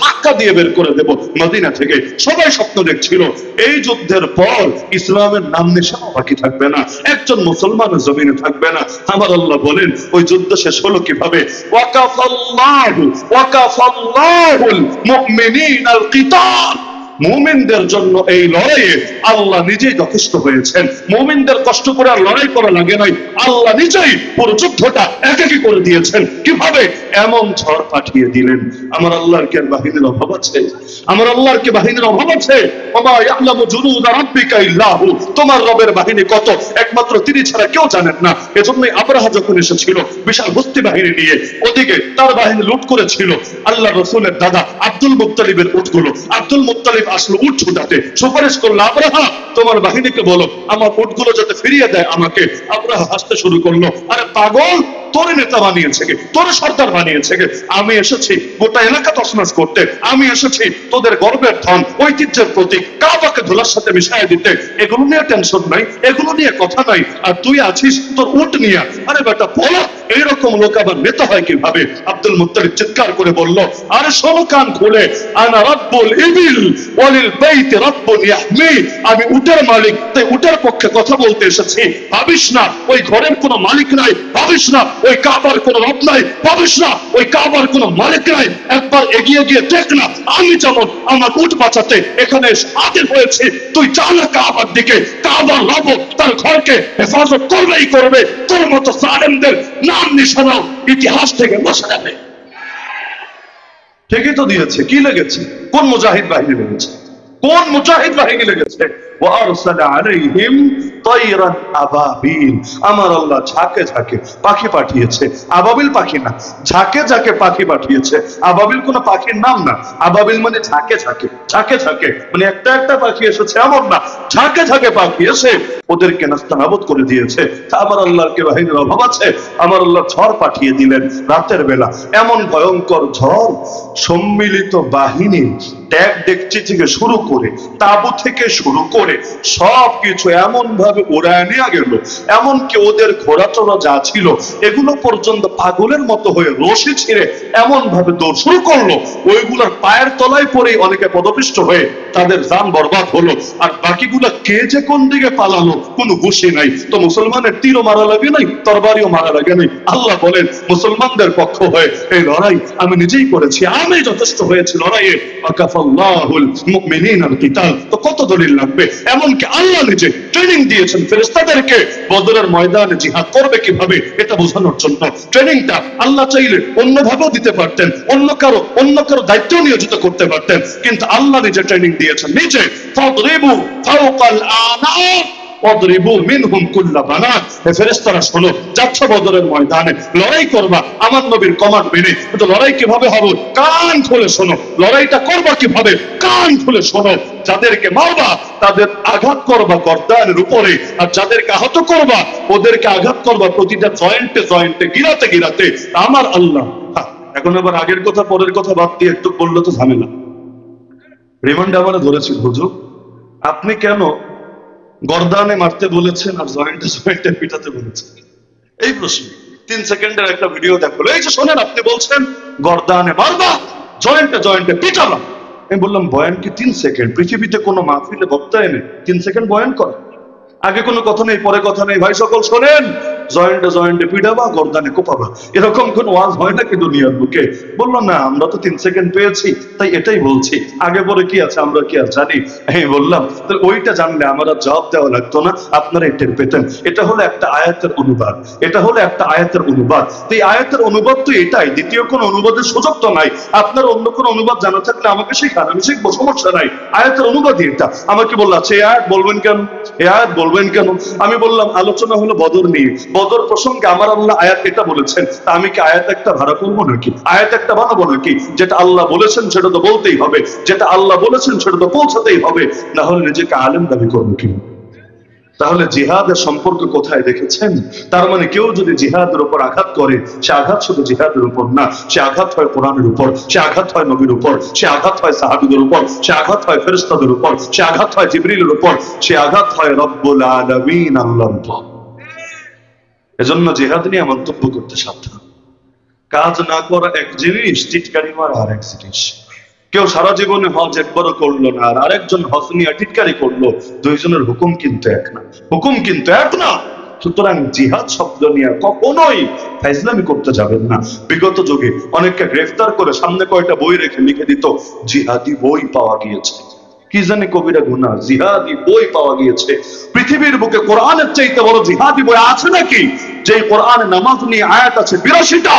ধাক্কা দিয়ে বের করে দেব মদিনা থেকে। সবাই স্বপ্ন দেখছিল এই যুদ্ধের পর ইসলামের নাম নিশানা বাকি থাকবে না, একজন মুসলমানের জমিনে থাকবে না। আমার আল্লাহ বলেন ওই যুদ্ধ শেষ হলো কিভাবে? ওয়াকাফাল্লাহুল মুমিনিনাল কিতাল। মুমিনদের জন্য এই লড়াইয়ে আল্লাহ নিজেই যথেষ্ট হয়েছেন। মুমিনদের কষ্ট করে আর লড়াই করা লাগে নাই, আল্লাহ নিজেই পুরো যুদ্ধটা একাকী করে দিয়েছেন। কিভাবে? এমন ঝড় পাঠিয়ে দিলেন। আমার আল্লাহর কি বাহিনীর অভাব আছে? আমার আল্লাহর কি বাহিনীর অভাব আছে? ওমা ইয়ালামু জুনুদা রাব্বিকা ইল্লাহু। তোমার রবের বাহিনী কত একমাত্র তিনি ছাড়া কেউ জানেন না। এজন্যই আবরাহা যখন এসেছিল বিশাল হস্তি বাহিনী নিয়ে, ওদিকে তার বাহিনী লুট করেছিল আল্লাহ রাসূলের দাদা আব্দুল মুত্তালিবের উটগুলো। আব্দুল মুত্তালিব আসলো উট ছুটাতে, সুপারিশ করলো আবরাহা তোমার বাহিনীকে বলো আমার উটগুলো যাতে ফিরিয়ে দেয় আমাকে। আবরাহা হাসতে শুরু করলো, আরে পাগল, তোর নেতা বানিয়েছে কে? তোর সর্দার বানিয়েছে কে? আমি এসেছি গোটা এলাকা তছনছ করতে, আমি এসেছি তোদের গর্বের ধন, ঐতিহ্যের প্রতীক কাবাকে ধুলার সাথে মিশিয়ে দিতে। এগুলো নিয়ে টেনশন নাই, এগুলো নিয়ে কথা নাই, আর তুই আছিস তোর উট নিয়ে। আরে বেটা বলো এইরকম লোক আবার নেতা হয় কিভাবে? আব্দুল মুত্তালিব চিৎকার করে বলল, আরে শোনো কান খুলে, আনা রাব্বুল ইবিল ওয়ালিল বাইতি রাব্বুন ইয়াহমি, আমি উটের মালিক, তাই উটের পক্ষে কথা বলতে এসেছি। ভাবিস না ওই ঘরের কোনো মালিক নাই, ভাবিস না ওই কাবার কোনো রব নাই, ভাবিস না ওই কাবার কোনো মালিক নাই। একবার এগিয়ে গিয়ে দেখ না, আমি যেমন আমার উট বাঁচাতে এখানে হাজির হয়েছি, তুই যা না কাবার দিকে, কাবার রব তার ঘরকে হেফাজত করবেই করবে। তোর মতো জালেমদের নাম নিশানাও ইতিহাস থেকে বসে যাবে। ঠিকই তো দিয়েছে। কি লেগেছে? কোন মুজাহিদ বাহিনী লেগেছে? কোন মুজাহিদ বাহিনী লেগেছে? ওয়ারসালা আলাইহিম তায়রান আবাবিল, আমার আল্লাহ ঝাঁকে ঝাঁকে পাখি পাঠিয়েছে। আবাবিল পাখি না, ঝাঁকে ঝাঁকে পাখি পাঠিয়েছে। আবাবিল কোন পাখির নাম না, আবাবিল মানে ঝাঁকে ঝাঁকে, ঝাঁকে ঝাঁকে মানে একটা একটা পাখি এসেছে এমন না, ঝাঁকে ঝাঁকে পাখি এসে ওদেরকে নাস্তানাবুদ করে দিয়েছে। তা আমার আল্লাহর কি বাহিনীর অভাব আছে? আমার আল্লাহ ঝড় পাঠিয়ে দিলেন রাতের বেলা, এমন ভয়ঙ্কর ঝড়, সম্মিলিত বাহিনী ট্যাগ ডেকচি থেকে শুরু করে, তাবু থেকে শুরু করে সবকিছু এমন ভাবে উড়ায় নিয়ে গেল, এমনকি ওদের ঘোড়া চড়া যা ছিল এগুলো পর্যন্ত পাগলের মতো হয়ে রশি ছিঁড়ে এমন ভাবে দৌড় শুরু করলো, ওইগুলোর পায়ের তলায় পড়ে অনেকে পদপিষ্ট হয়ে তাদের জান বরবাদ হলো। আর বাকিগুলা কে যে কোন দিকে পালালো কোনো হুঁশি নাই। তো মুসলমানের তীরও মারা লাগে নাই, তরবারিও মারা লাগে নাই। আল্লাহ বলেন মুসলমানদের পক্ষ হয়ে এই লড়াই আমি নিজেই করেছি, আমি যথেষ্ট হয়েছি লড়াইয়ে। ওয়াকাফাল্লাহুল মুমিনিনাল কিতাল। তো কত দলিল লাগবে? এমনকি আল্লাহ নিজে ট্রেনিং দিয়েছেন ফেরেশতাদেরকে বদরের ময়দানে জিহাদ করবে কিভাবে এটা বোঝানোর জন্য। ট্রেনিংটা আল্লাহ চাইলে অন্যভাবেও দিতে পারতেন, অন্য কারো দায়িত্ব নিয়োজিত করতে পারতেন, কিন্তু আল্লাহ নিজে ট্রেনিং দিয়েছেন নিজে। ফাদরিবু ফাওকাল আনাক ওয়াদরিবু মিনহুম কুল্লা বানাত। হে ফেরেশতারা শোনো, যাচ্ছ বদরের ময়দানে লড়াই করবা আমার নবীর কমান্ড মেনে। কিন্তু লড়াই কিভাবে হবে? কান খুলে শোনো। লড়াইটা করবা কিভাবে? কান খুলে শোনো। যাদেরকে মারবা তাদের আঘাত করবা গর্দানের উপরে, আর যাদেরকে আহত করবা ওদেরকে আঘাত করবা প্রতিটা জয়েন্টে জয়েন্টে, গিরাতে গিরাতে। আমার আল্লাহ এখন আবার আগের কথা পরের কথা বাদ দিয়ে একটু বললে তো ঝামেলা। রিমান্ডে আমার ধরেছিল, হুজুর আপনি কেন গর্দানে মারতে বলেছেন আর জয়েন্টে জয়েন্টে পিটাতে বলেছেন? এই প্রশ্ন 3 সেকেন্ডের একটা ভিডিও দেখলো। এই যে শোনেন, আপনি বলছেন গর্দানে মারবা, জয়েন্টে জয়েন্টে পিটাবা। আমি বললাম বয়ান কি 3 সেকেন্ড? পৃথিবীতে কোনো মাহফিলে বক্তা এনে 3 সেকেন্ড বয়ান করে? আগে কোনো কথা নেই, পরে কথা নেই। ভাই সকল শোনেন, জয়েন্টে জয়েন্টে পিটাবা, গর্দানে কোপাবা, এরকম কোন ওয়াজ হয় নাকি দুনিয়ার বুকে? বললাম না, আমরা তো 3 সেকেন্ড পেয়েছি তাই এটাই বলছি, আগে পরে কি আছে আমরা কি আর জানি? আমি বললাম তাহলে ওইটা জানলে আমার আর জবাব দেওয়া লাগতো না, আপনারা টের পেতেন। এটা হলো একটা আয়াতের অনুবাদ, এটা হলো একটা আয়াতের অনুবাদ। তো এই আয়াতের অনুবাদ তো এটাই, দ্বিতীয় কোন অনুবাদের সুযোগ তো নাই। আপনার অন্য কোন অনুবাদ জানা থাকলে আমাকে শেখান, আমি শিখবো, সমস্যা নাই। আয়াতের অনুবাদই এটা। আমাকে বললো আচ্ছা এই আয়াত বলবেন কেন, এই আয়াত বলবেন কেন? আমি বললাম আলোচনা হলো বদর নিয়ে, বদর প্রসঙ্গে আমার আল্লাহ আয়াত এটা বলেছেন, তা আমি কি আয়াত একটা ভাড়া করবো নাকি, আয়াত একটা বানাবো নাকি? যেটা আল্লাহ বলেছেন সেটা তো বলতেই হবে, যেটা আল্লাহ বলেছেন সেটা তো পৌঁছাতেই হবে, না হলে নিজেকে আলেম দাবি করবো কি? তাহলে জিহাদের সম্পর্ক কোথায় দেখেছেন? তার মানে কেউ যদি জিহাদের উপর আঘাত করে, সে আঘাত শুধু জিহাদের উপর না, সে আঘাত হয় কোরআনের উপর, সে আঘাত হয় নবীর উপর, সে আঘাত হয় সাহাবীদের উপর, সে আঘাত হয় ফেরেশতাদের উপর, সে আঘাত হয় জিবরিলের উপর, সে আঘাত হয় রব্বুল আলামিন আল্লাহর উপর। এজন্য জিহাদ নিয়ে মন্তব্য করতে সাবধান। কাজ না করা এক জিনিস, টিটকারি মারা আর এক জিনিস। কেউ সারা জীবনে হজ একবারও করলো না, আর আরেকজন হজ নিয়ে টিটকারি করলো, দুইজনের হুকুম কিন্তু এক না, হুকুম কিন্তু এক না। সুতরাং জিহাদ শব্দ নিয়ে কখনোই ফাইজলামি করতে যাবেন না। বিগত যুগে অনেককে গ্রেফতার করে সামনে কয়টা বই রেখে লিখে দিত জিহাদি বই পাওয়া গিয়েছে। কি জানি কবিরা গুনাহ, জিহাদি বই পাওয়া গিয়েছে। পৃথিবীর বুকে কোরআনের চাইতে বড় জিহাদি বই আছে নাকি? যে কোরআনে নামাজ নিয়ে আয়াত আছে 82টা,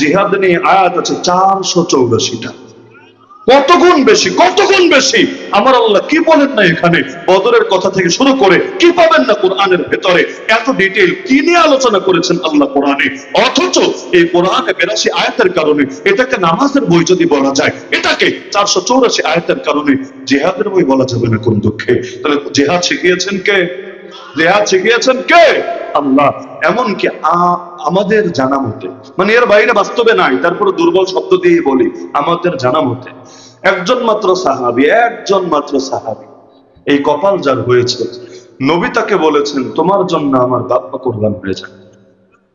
জিহাদ নিয়ে আয়াত আছে 484টা। কত গুণ বেশি, কত গুণ বেশি। আমার আল্লাহ কি বলেন না এখানে? বদরের কথা থেকে শুরু করে কি পাবেন না কোরআনের ভেতরে? এত ডিটেইল কি নিয়ে আলোচনা করেছেন আল্লাহ কোরআনে? অথচ এই কোরআনে 82 আয়াতের কারণে এটাকে নামাজের বই যদি বলা যায়, এটাকে 484 আয়াতের কারণে জিহাদের বই বলা যাবে না কোন দুঃখে? তাহলে জিহাদ শিখিয়েছেন কে? জিহাদ শিখিয়েছেন কে? আল্লাহ। এমনকি আমাদের জানা মতে, মানে এর বাইরে বাস্তবে নাই, তারপরে দুর্বল শব্দ দিয়ে বলি, আমাদের জানা মতে একজন মাত্র সাহাবী, একজন মাত্র সাহাবী, এই কপাল যার হয়েছে, নবী তাকে বলেছেন তোমার জন্য আমার বাপ্পা কোরবান হয়ে যায়।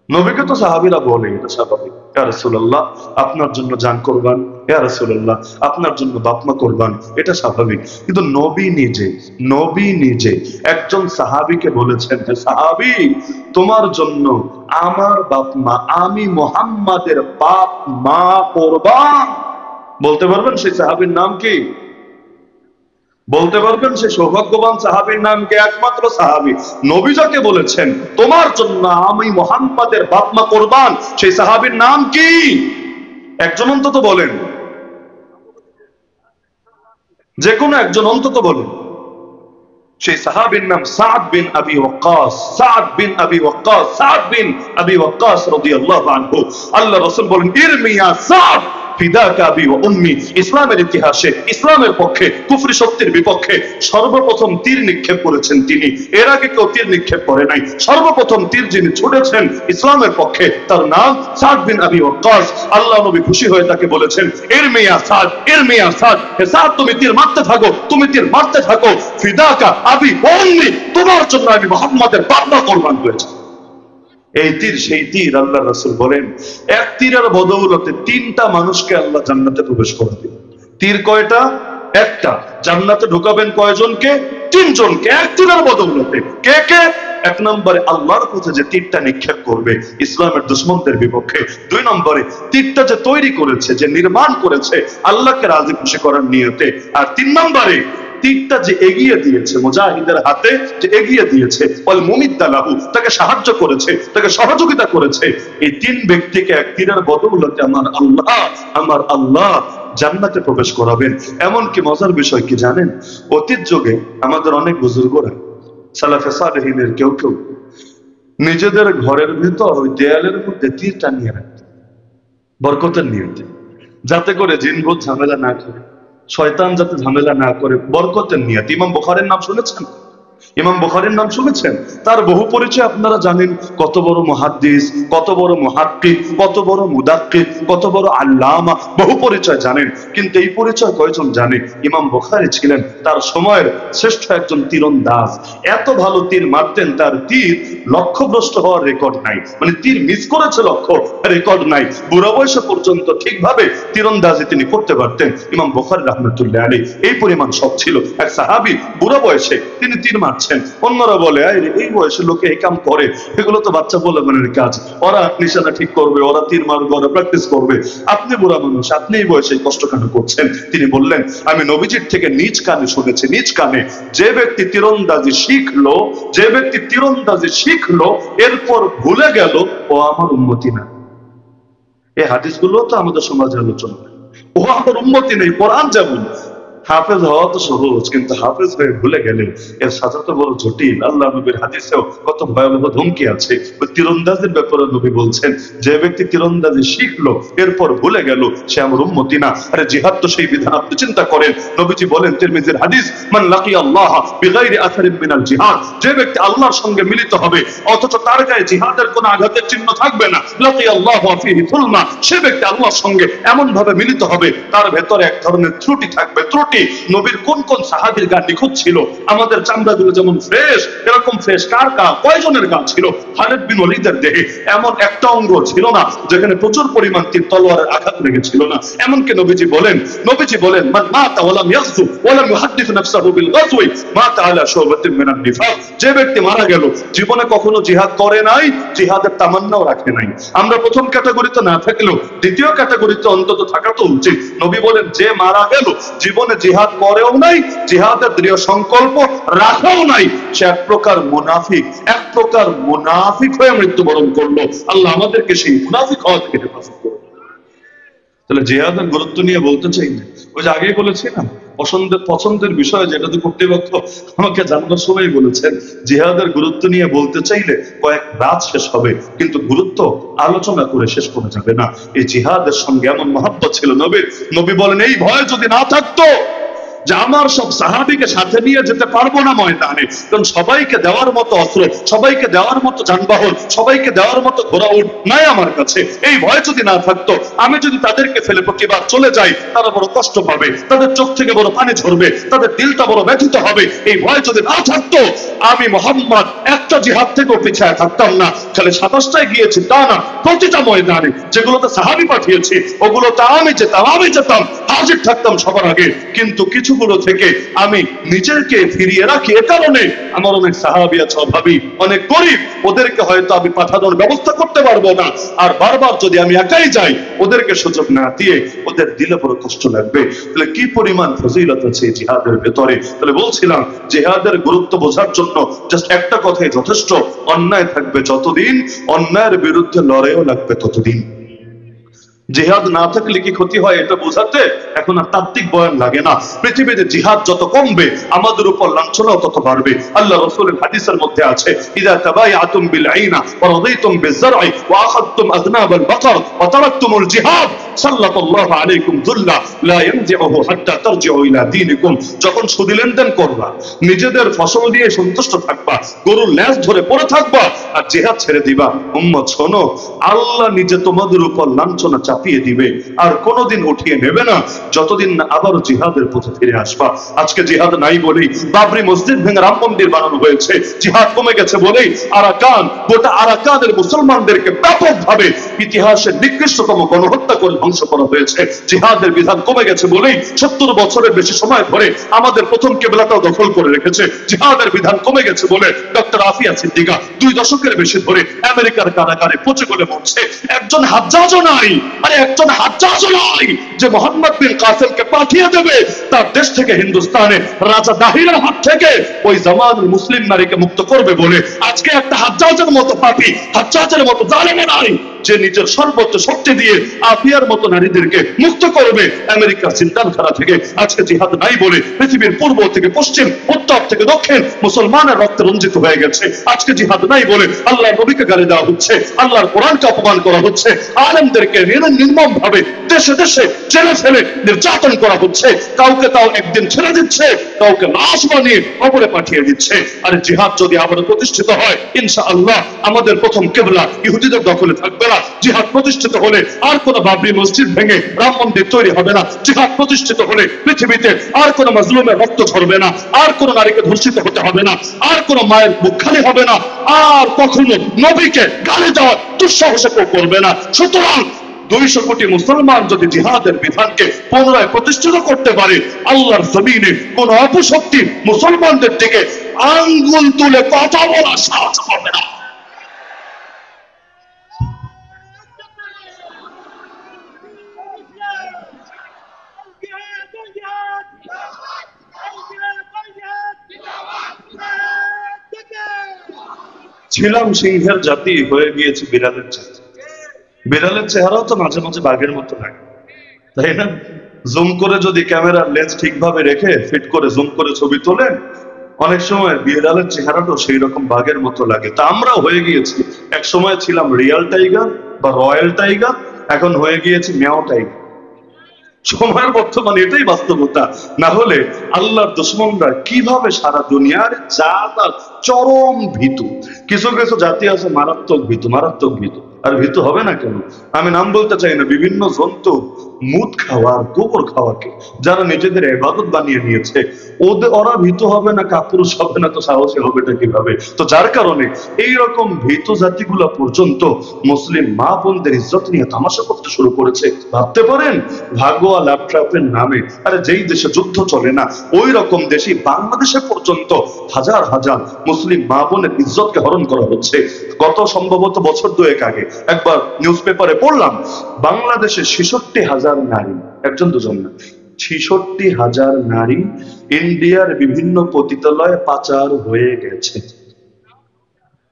নবীকে তো সাহাবীরা বলে, এটা স্বাভাবিক, ইয়া রাসূলুল্লাহ আপনার জন্য জান কুরবান, ইয়া রাসূলুল্লাহ আপনার জন্য বাপ মা কুরবান, এটা স্বাভাবিক। কিন্তু নবী নিজে একজন সাহাবীকে বলেছেন যে সাহাবী তোমার জন্য আমার বাপ মা, আমি মুহাম্মাদের বাপ মা কুরবান। বলতে পারবেন সেই সাহাবীর নাম কি? বলতে পারবেন সেই সৌভাগ্যবান সাহাবীর নাম কি? একমাত্র সাহাবী নবী যাকে বলেছেন তোমার জন্য আমি মুহাম্মাদের বাপ মা কুরবান, সেই সাহাবীর নাম কি? একজন অন্তত বলেন, যে কোনো একজন অন্তত বলেন। সেই সাহাবীর নাম সাদ বিন আবি ওয়াক্কাস, সাদ বিন আবি ওয়াক্কাস, সাদ বিন আবি ওয়াক্কাস রাদিয়াল্লাহু আনহু। আল্লাহ রাসূল বলেন ইরমি ইয়া সাদ ফিদাকা আবি ওয়া উম্মি। ইসলামের ইতিহাসে ইসলামের পক্ষে কুফরি শক্তির বিপক্ষে সর্বপ্রথম তীর নিক্ষেপ করেছেন তিনি। এর আগে কেউ তীর নিক্ষেপ করে নাই। সর্বপ্রথম তীর যিনি ছুড়েছেন ইসলামের পক্ষে তার নাম সাদ বিন আবি ওয়াক্কাস। আল্লাহ নবী খুশি হয়ে তাকে বলেছেন ইরমি ইয়া সাদ, ইরমি ইয়া সাদ, হে সাদ তুমি তীর মারতে থাকো, তুমি তীর মারতে থাকো। ফিদাকা আবি ওয়া উম্মি, তোমার জন্য আমি মুহাম্মাদের বাপ মা কুরবান করেছি। এই তীর সেই তীর। আল্লাহ রাসূল বলেন এক তীরের বদৌলতে তিনটা মানুষকে আল্লাহ জান্নাতে প্রবেশ করাবে। তীর কয়টা? একটা। জান্নাতে ঢোকাবেন কয়জনকে? তিনজনকে, এক তীরের বদৌলতে। কে কে? এক নম্বরে আল্লাহর পথে যে তীরটা নিক্ষেপ করবে ইসলামের দুশমনদের বিপক্ষে। দুই নম্বরে তীরটা যে তৈরি করেছে, যে নির্মাণ করেছে আল্লাহকে রাজি খুশি করার নিয়তে। আর তিন নম্বরে তীরটা যে এগিয়ে দিয়েছে মুজাহিদের হাতে, যে এগিয়ে দিয়েছে ওয়াল মুমিদ্দালাহু, তাকে সাহায্য করেছে, তাকে সহযোগিতা করেছে। এই তিন ব্যক্তিকে এক তীরের বদৌলতে আমার আল্লাহ জান্নাতে প্রবেশ করাবেন। এমনকি মজার বিষয় কি জানেন? অতীত যুগে আমাদের অনেক বুজুর্গরা সালাফে সালেহিনের কেউ নিজেদের ঘরের ভিতর ওই দেয়ালের মধ্যে তীর টানিয়ে রাখত বরকতের নিয়তে, যাতে করে জিনভূত ঝামেলা না করে, শয়তান যাতে ঝামেলা না করে, বরকতের নিয়ত। ইমাম বুখারীর নাম শুনেছেন? ইমাম বুখারীর নাম শুনেছেন? তার বহু পরিচয় আপনারা জানেন। কত বড় মুহাদ্দিস, কত বড় মুহাক্কিক, কত বড় মুদাক্কিক, কত বড় আল্লামা, বহু পরিচয় জানেন। কিন্তু এই পরিচয় কয়জন জানে? ইমাম বুখারী ছিলেন তার সময়ের শ্রেষ্ঠ একজন তীরন্দাজ। এত ভালো তীর মারতেন, তার তীর লক্ষ্যভ্রষ্ট হওয়ার রেকর্ড নাই, মানে তীর মিস করেছে লক্ষ্য, রেকর্ড নাই। বুড়া বয়সে পর্যন্ত ঠিকভাবে তীরন্দাজি তিনি করতে পারতেন। ইমাম বুখারী রাহমাতুল্লাহ আলাইহি এই পরিমাণ শখ ছিল। এক সাহাবী বুড়া বয়সে তিনি তীর মারছেন, অন্যরা বলে এই বয়সে লোকে এই কাম করে, এগুলো তো বাচ্চা পোলাপানের কাজ, ওরা নিশানা ঠিক করবে, ওরা তীর মারবে, ওরা প্র্যাকটিস করবে। আপনি বুড়া মানুষ, আপনি এই বয়সে কষ্ট কেন করছেন? তিনি বললেন আমি নবীজির থেকে নিজ কানে শুনেছি, নিজ কানে, যে ব্যক্তি তীরন্দাজি শিখলো, যে ব্যক্তি তীরন্দাজি শিখলো এরপর ভুলে গেল, ও আমার উম্মতি না। এই হাদিসগুলো তো আমাদের সমাজে আলোচনা, ও আমার উম্মতি নেই। কোরআন যেমন হাফেজ হওয়া তো সহজ, কিন্তু হাফেজ হয়ে ভুলে গেলে এর সাজা তো বড় জটিল। আল্লাহ নবীর হাদিসেও কত ভয়াবহ ধমকি আছে। ওই তীরন্দাজের ব্যাপারে নবী বলছেন যে ব্যক্তি তীরন্দাজি শিখলো এরপর ভুলে গেল, সে আমার উম্মতি না। আরে জিহাদ তো সেই বিধান। আপনি চিন্তা করেন, নবীজি বলেন তিরমিজির হাদিস, মান লাকিয়া আল্লাহ বিগাইরি আসারিন মিনাল জিহাদ, যে ব্যক্তি আল্লাহর সঙ্গে মিলিত হবে অথচ তার গায়ে জিহাদের কোনো আঘাতের চিহ্ন থাকবে না, লাকিয়া আল্লাহ ফিহি ফুলমা, সে ব্যক্তি আল্লাহর সঙ্গে এমন ভাবে মিলিত হবে তার ভেতরে এক ধরনের ত্রুটি থাকবে। ত্রুটি নবীর কোন কোন সাহাবীর গা নিখুঁত ছিল? আমাদের চামড়াগুলো যেমন ফ্রেশ, এরকম ফ্রেশ কার গা, কয়জনের গা ছিল? খালিদ বিন ওয়ালিদের দেহে এমন একটা অঙ্গ ছিল না যেখানে প্রচুর পরিমাণ তীর তলোয়ারের আঘাত লেগেছিল না। এমনকি নবীজি বলেন মান মাতা ওয়া লাম ইয়াগজু ওয়া লাম ইউহাদ্দিস নাফসাহু বিল গাজওয়ি মাতা আলা শুবাতিন মিনান নিফাক, যে ব্যক্তি মারা গেল জীবনে কখনো জিহাদ করে নাই, জিহাদের তামান্নাও রাখে নাই। আমরা প্রথম ক্যাটাগরিতে না থাকলেও দ্বিতীয় ক্যাটাগরিতে অন্তত থাকা তো উচিত। নবী বলেন যে মারা গেল জীবনে জিহাদ করেও নাই, জিহাদের দৃঢ় সংকল্প রাখাও নাই, সে এক প্রকার মুনাফিক হয়ে মৃত্যুবরণ করলো। আল্লাহ আমাদেরকে সেই মুনাফিক হওয়া থেকে হেফাজত করুন। তাহলে জিহাদের গুরুত্ব নিয়ে বলতে চাই না, ওই যে আগেই বলেছিলাম পছন্দের বিষয়, যেটা তো কর্তৃপক্ষ আমাকে জানানোর সময় বলেছেন, জিহাদের গুরুত্ব নিয়ে বলতে চাইলে কয়েক রাত শেষ হবে, কিন্তু গুরুত্ব আলোচনা করে শেষ করা যাবে না। এই জিহাদের সঙ্গে এমন মহব্বত ছিল নবীর। নবী বলেন এই ভয় যদি না থাকতো, যে আমার সব সাহাবীকে সাথে নিয়ে যেতে পারবো না ময়দানে, কারণ সবাইকে দেওয়ার মতো অস্ত্র, সবাইকে দেওয়ার মতো যানবাহন, সবাইকে দেওয়ার মতো ঘোড়া উট নাই আমার কাছে। এই ভয় যদি না থাকতো, আমি যদি তাদেরকে ফেলে প্রতিবার চলে যাই, তারা বড় কষ্ট পাবে, তাদের চোখ থেকে বড় পানি ঝরবে, তাদের দিলটা বড় ব্যথিত হবে, এই ভয় যদি না থাকতো, আমি মোহাম্মদ একটা জিহাদ থেকেও পিছায় থাকতাম না। খালি 27টায় গিয়েছি তা না, প্রতিটা ময়দানে যেগুলোতে সাহাবী পাঠিয়েছি ওগুলোতে আমি যেতাম, হাজির থাকতাম সবার আগে। কিন্তু কিছুগুলো থেকে আমি নিজেকে ফিরিয়ে রাখি, এ কারণে আমার অনেক সাহাবী আছে অভাবী, অনেক গরিব, ওদেরকে হয়তো আমি পাঠানোর ব্যবস্থা করতে পারবো না। আর বারবার যদি আমি একাই যাই, ওদেরকে সুযোগ না দিয়ে ওদের দিলে বড় কষ্ট লাগবে। তাহলে কি পরিমাণ ফজিলত আছে জিহাদের ভেতরে। তাহলে বলছিলাম জিহাদের গুরুত্ব বোঝার জন্য জাস্ট একটা কথাই যথেষ্ট, অন্যায় থাকবে যতদিন, অন্যায়ের বিরুদ্ধে লড়াইও লাগবে ততদিন। জিহাদ না থাকলে কি ক্ষতি হয় এটা বোঝাতে এখন আর তাত্ত্বিক বয়ান লাগে না। পৃথিবীতে জিহাদ যত কমবে আমাদের উপর লাঞ্ছনাও তত বাড়বে। আল্লাহ রাসূলের হাদিসের মধ্যে আছে, ইযা তাবায়াতুম বিল আইনা ওয়া রাদিতুম বিয-যার'i ওয়া আখাযতুম আযনাবাল বাকার ওয়া তারাকতুমুল জিহাদ সাল্লাল্লাহু আলাইকুম যুল্লা লা ইয়ানজিউহু হাত্তা তারজিউ ইলা দীনিকুম। যখন সুদি লেনদেন করবা, নিজেদের ফসল দিয়ে সন্তুষ্ট থাকবা, গরুর ল্যাজ ধরে পড়ে থাকবা আর জিহাদ ছেড়ে দিবা, উম্মত শোনো, আল্লাহ নিজে তোমাদের উপর লাঞ্ছনা চাপিয়ে দিবে আর কোনোদিন উঠিয়ে নেবে না যতদিন না আবার জিহাদের পথে ফিরে আসবা। আজকে জিহাদ নাই বলেই বাবরি মসজিদ ভেঙে রাম মন্দির বানানো হয়েছে, জিহাদ কমে গেছে বলেই আরাকান, গোটা আরাকানের মুসলমানদেরকে ব্যাপকভাবে ইতিহাসের নিকৃষ্টতম গণহত্যা করে ধ্বংস করা হয়েছে। জিহাদের বিধান কমে গেছে বলেই 70 বছরের বেশি সময় ধরে আমাদের প্রথম কেবলাটাও দখল করে রেখেছে। জিহাদের বিধান কমে গেছে বলে ডক্টর আফিয়া সিদ্দিকা 2 দশকের বেশি ধরে আমেরিকার কারাগারে পচে গলে মরছে। একজন হাজ্জাজও নাই, আরে একজন হাজ্জাজও নাই যে মোহাম্মদ বিন কাসেমকে পাঠিয়ে দেবে তার দেশ থেকে হিন্দুস্তানে রাজা দাহিরের হাত থেকে ওই জামানুল মুসলিম নারীকে মুক্ত করবে বলে। আজকে একটা হাজ্জাজের মতো পাপী, হাজ্জাজের মতো জালেমও নাই যে নিজের সর্বোচ্চ শক্তি দিয়ে আফিয়ার মতো নারীদেরকে মুক্ত করবে আমেরিকার চিন্তাধারা থেকে। আজকে জিহাদ নাই বলে পৃথিবীর পূর্ব থেকে পশ্চিম, উত্তর থেকে দক্ষিণ মুসলমানের রক্তে রঞ্জিত হয়ে গেছে। আজকে জিহাদ নাই বলে আল্লাহর নবীকে গালি দেওয়া হচ্ছে, আল্লাহর কোরআনকে অপমান করা হচ্ছে, আলেমদেরকে নির্মম ভাবে দেশে দেশে জেলে ফেলে নির্যাতন করা হচ্ছে, কাউকে তাও একদিন ছেড়ে দিচ্ছে, কাউকে লাশ বানিয়ে কবরে পাঠিয়ে দিচ্ছে। আর জিহাদ যদি আবার প্রতিষ্ঠিত হয়, ইনশাআল্লাহ আমাদের প্রথম কিবলা ইহুদিদের দখলে থাকবে না। জিহাদ প্রতিষ্ঠিত হলে আর কোন বাবরি মসজিদ ভেঙে রাম মন্দির তৈরি হবে না। জিহাদ প্রতিষ্ঠিত হলে পৃথিবীতে আর কোন মাজলুমের রক্ত ঝরবে না, আর কোন নারীকে ধর্ষিত হতে হবে না, আর কোন মায়ের বুক খালি হবে না, আর কখনো নবীকে গালি দেওয়ার দুঃসাহস কেউ করবে না। সুতরাং 200 কোটি মুসলমান যদি জিহাদের বিধানকে পুনরায় প্রতিষ্ঠিত করতে পারে, আল্লাহর জমিনে কোন অপশক্তি মুসলমানদের দিকে আঙ্গুল তুলে কথা বলা সাহস করবে না। ছিলাম সিংহের জাতি, হয়ে গিয়েছে বিড়ালের জাতি। বিড়ালের চেহারাও তো মাঝে মাঝে বাঘের মতো লাগে, তাই না? জুম করে যদি ক্যামেরার লেন্স ঠিকভাবে রেখে ফিট করে জুম করে ছবি তোলেন, অনেক সময় বিড়ালের চেহারাটাও সেই রকম বাঘের মতো লাগে। তা আমরাও হয়ে গিয়েছি, এক সময় ছিলাম রিয়াল টাইগার বা রয়্যাল টাইগার, এখন হয়ে গিয়েছি ম্যাও টাইগার। সময়ের বর্তমানে এটাই বাস্তবতা। না হলে আল্লাহর দুশমনরা কিভাবে সারা দুনিয়ার জাত আর চরম ভীতু, কিছু কিছু জাতি আছে মারাত্মক ভীতু, মারাত্মক ভীতু। আর ভীতু হবে না কেন? আমি নাম বলতে চাই না, বিভিন্ন জন্তু মুদ খাওয়া, গোবর খাওয়াকে যারা নিজেদের ইবাদত বানিয়ে নিয়েছে, ওরা ভীতু হবে না, কাপুরুষ হবে না, তো সাহসী হবেটা কিভাবে? তো যার কারণে এইরকম ভীতু জাতিগুলো পর্যন্ত মুসলিম মা বোনদের ইজ্জত নিয়ে তামাশা করতে শুরু করেছে। ভাবতে পারেন, ভাগোয়া ল্যাপটপের নামে, আরে যেই দেশে যুদ্ধ চলে না ওই রকম দেশে বাংলাদেশে পর্যন্ত হাজার হাজার মুসলিম মা বোনের ইজ্জতকে হরণ করা হচ্ছে। গত সম্ভবত বছর 2 আগে একবার নিউজ পেপারে পড়লাম, বাংলাদেশে 66,000 নারী, একজন দুজন না, 66,000 নারী ইন্ডিয়ার বিভিন্ন পতিতালয়ে পাচার হয়ে গেছে।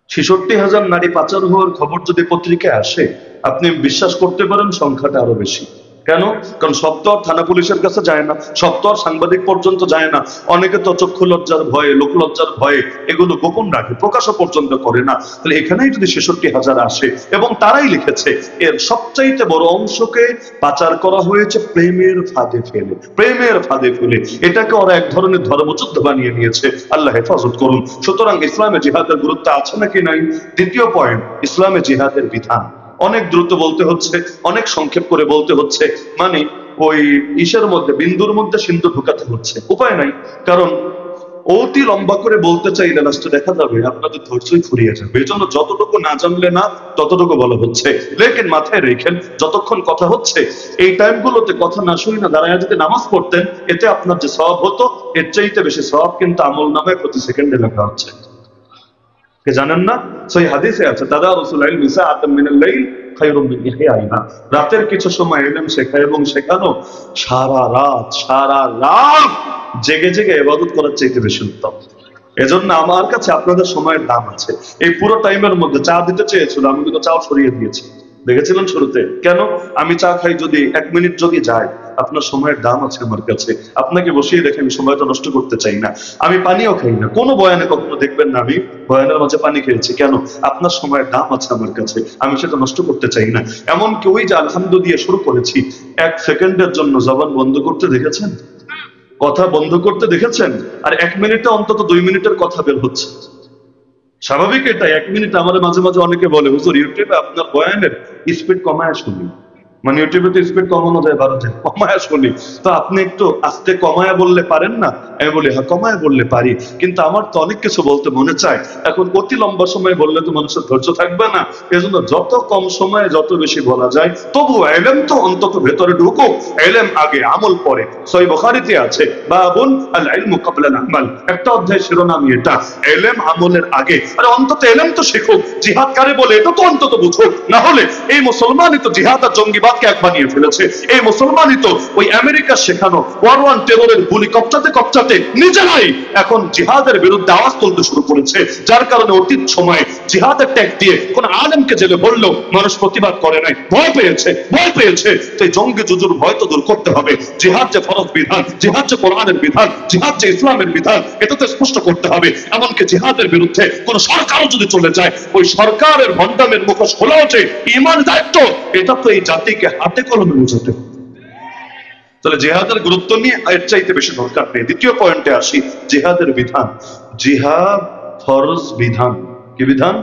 66,000 নারী পাচার হওয়ার খবর যদি পত্রিকায় আসে, আপনি বিশ্বাস করতে পারেন সংখ্যাটা আরো বেশি। কেন? কারণ সব তো আর থানা পুলিশের কাছে যায় না, সব তো আর সাংবাদিক পর্যন্ত যায় না। অনেকে তো চক্ষু লজ্জার ভয়ে, লোক লজ্জার ভয়ে এগুলো গোপন রাখে, প্রকাশও পর্যন্ত করে না। তাহলে এখানেই যদি 66,000 আসে, এবং তারাই লিখেছে এর সবচাইতে বড় অংশকে পাচার করা হয়েছে প্রেমের ফাঁদে ফেলে, প্রেমের ফাঁদে ফেলে। এটাকে ওরা এক ধরনের ধর্মযুদ্ধ বানিয়ে নিয়েছে। আল্লাহ হেফাজত করুন। সুতরাং ইসলামে জিহাদের গুরুত্ব আছে নাকি নাই? দ্বিতীয় পয়েন্ট, ইসলামে জিহাদের বিধান। অনেক দ্রুত বলতে হচ্ছে, অনেক সংক্ষেপ করে বলতে হচ্ছে, মানে ওই ইসের মধ্যে, বিন্দুর মধ্যে সিন্ধু ঢুকাতে হচ্ছে, উপায় নাই। কারণ অতি লম্বা করে বলতে চাইলে লাস্টে দেখা যাবে আপনাদের ধৈর্যই ফুরিয়ে যাবে। এই জন্য যতটুকু না জানলে না ততটুকু বলা হচ্ছে। লেকিন মাথায় রেখেন, যতক্ষণ কথা হচ্ছে এই টাইমগুলোতে কথা না শুনি না দাঁড়ায় যদি নামাজ পড়তেন, এতে আপনার যে সওয়াব হতো এর চাইতে বেশি সওয়াব কিন্তু আমল নামে প্রতি সেকেন্ডে লেখা হচ্ছে। কে জানেন না? সহি হাদিসে আছে, দাদা রাসূল ইলমি সাআতাম মিনাল লাইল খায়রুম মিন ইহয়াইহা। রাতের কিছু সময় ইলম শেখা এবং শেখানো সারা রাত জেগে জেগে ইবাদত করার চাইতে বেশি উত্তম। এজন্য আমার কাছে আপনাদের সময়ের দাম আছে। এই পুরো টাইমের মধ্যে চা দিতে চেয়েছিল, আমি কিন্তু চাও সরিয়ে দিয়েছি। দেখেছিলেন শুরুতে? কেন? আমি চা খাই যদি 1 মিনিট যদি যায়, আপনার সময়ের দাম আছে আমার কাছে। আপনাকে বসিয়ে রেখে আমি সময়টা নষ্ট করতে চাই না। আমি পানিও খাই না, কোনো বয়ানে কখনো দেখবেন না আমি বয়ানের মাঝে পানি খেয়েছি। কেন? আপনার সময়ের দাম আছে আমার কাছে, আমি সেটা নষ্ট করতে চাই না। এমনকি ওই যে আলহামদু দিয়ে শুরু করেছি, 1 সেকেন্ডের জন্য জবান বন্ধ করতে দেখেছেন? কথা বন্ধ করতে দেখেছেন? আর 1 মিনিটে অন্তত 2 মিনিটের কথা বের হচ্ছে। স্বাভাবিক এটা। 1 মিনিট আমাদের মাঝে মাঝে অনেকে বলে, হুজুর ইউটিউবে আপনার বয়ানের স্পিড কমায় শুনি। মানে ইউটিউবে তো স্পিড কমানো যায়, 12 যায়, কমায় শুনি। তো আপনি একটু আস্তে কমায় বললে পারেন না? আমি বলি হ্যাঁ কমায় বললে পারি, কিন্তু আমার তো অনেক কিছু বলতে মনে চায়। এখন অতি লম্বা সময় বললে তো মানুষের ধৈর্য থাকবে না। এজন্য যত কম সময়ে যত বেশি বলা যায়, তবু ইলম তো অন্তত ভেতরে ঢুকো। ইলম আগে, আমল পরে। সহিহ বুখারীতে আছে বাবুন আল ইলমু ক্বাবলা আল আমাল, একটা অধ্যায় শিরোনামই এটা, ইলম আমলের আগে। আরে অন্তত ইলম তো শিখো। জিহাদ কারে বলে এটা তো অন্তত বুঝো। না হলে এই মুসলমানই তো জিহাদ আর জঙ্গিবাদকে এক বানিয়ে ফেলেছে। এই মুসলমানই তো ওই আমেরিকার শেখানো ওয়ার 1 টেররের গুলি কপচাতে নিজেরাই এখন জিহাদের বিরুদ্ধে আওয়াজ তুলতে শুরু করেছে। যার কারণে অতীত সময়ে জিহাদের ট্যাগ দিয়ে কোন আলেমকে জেলে বললো মানুষ প্রতিবাদ করে নাই, ভয় পেয়েছে। তো এই জঙ্গি জুজুর ভয় তো দূর করতে হবে। জিহাদ যে ফরজ বিধান, জিহাদ যে কোরআনের বিধান, জিহাদ যে ইসলামের বিধান, এটা তো স্পষ্ট করতে হবে। এমনকি জিহাদের বিরুদ্ধে কোন সরকারও যদি চলে যায়, ওই সরকারের ভণ্ডামের মুখোশ খোলা ওঠে, ঈমান দায়িত্ব, এটা তো এই জাতিকে হাতে কলমে বোঝাতে হবে। তাহলে জিহাদের গুরুত্ব নিয়ে এর চাইতে বেশি দরকার নেই। দ্বিতীয় পয়েন্টে আসি, জিহাদের বিধান। জিহাদ ফরজ বিধান। কি বিধান?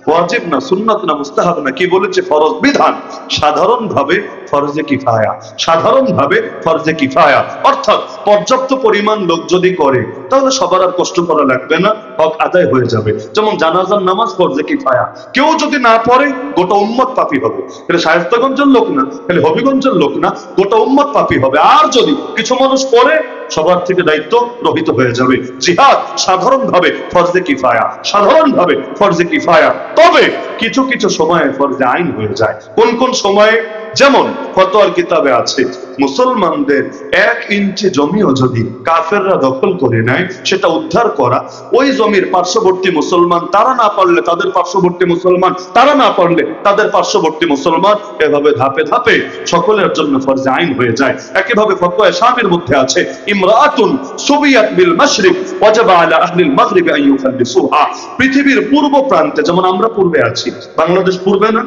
ওয়াজিব না, সুন্নাত না, মুস্তাহাব না, কি বলেছে? ফরজ বিধান। সাধারণভাবে ফরজে কিফায়া, সাধারণভাবে ফরজে কিফায়া, অর্থাৎ পর্যাপ্ত পরিমাণ লোক যদি করে তাহলে সবার আর কষ্ট করা লাগবে না, হক আদায় হয়ে যাবে। যেমন জানাজার নামাজ ফরজে কিফায়া, কেউ যদি না পড়ে গোটা উম্মত পাপী হবে। তাহলে শায়েস্তাগঞ্জের লোক না, তাহলে হবিগঞ্জের লোক না, গোটা উম্মত পাপী হবে। আর যদি কিছু মানুষ পড়ে সবার থেকে দায়িত্ব রহিত হয়ে যাবে। জিহাদ সাধারণভাবে ফরজে কিফায়া, সাধারণভাবে ফরজে কিফায়া। তবে কিছু কিছু সময়ে ফরজে আইন হয়ে যায়। কোন কোন সময়ে? যেমন ফতোয়ার কিতাবে আছে, মুসলমানদের 1 ইঞ্চি জমিও যদি কাফেররা দখল করে নেয়, সেটা উদ্ধার করা, ওই জমির পার্শ্ববর্তী মুসলমান, তারা না পারলে তাদের পার্শ্ববর্তী মুসলমান, তারা না পারলে তাদের পার্শ্ববর্তী মুসলমান, এভাবে ধাপে ধাপে সকলের জন্য ফরজে আইন হয়ে যায়। একইভাবে ফতোয়া শামের মধ্যে আছে, ইমরাতুন সুবিয়াত বিল মাশরিক ওয়াজাবা আলা আহলিল মাগরিব আন ইউখাল্লিসুহা। পৃথিবীর পূর্ব প্রান্তে, যেমন আমরা পূর্বে আছি, বাংলাদেশ পূর্বে না?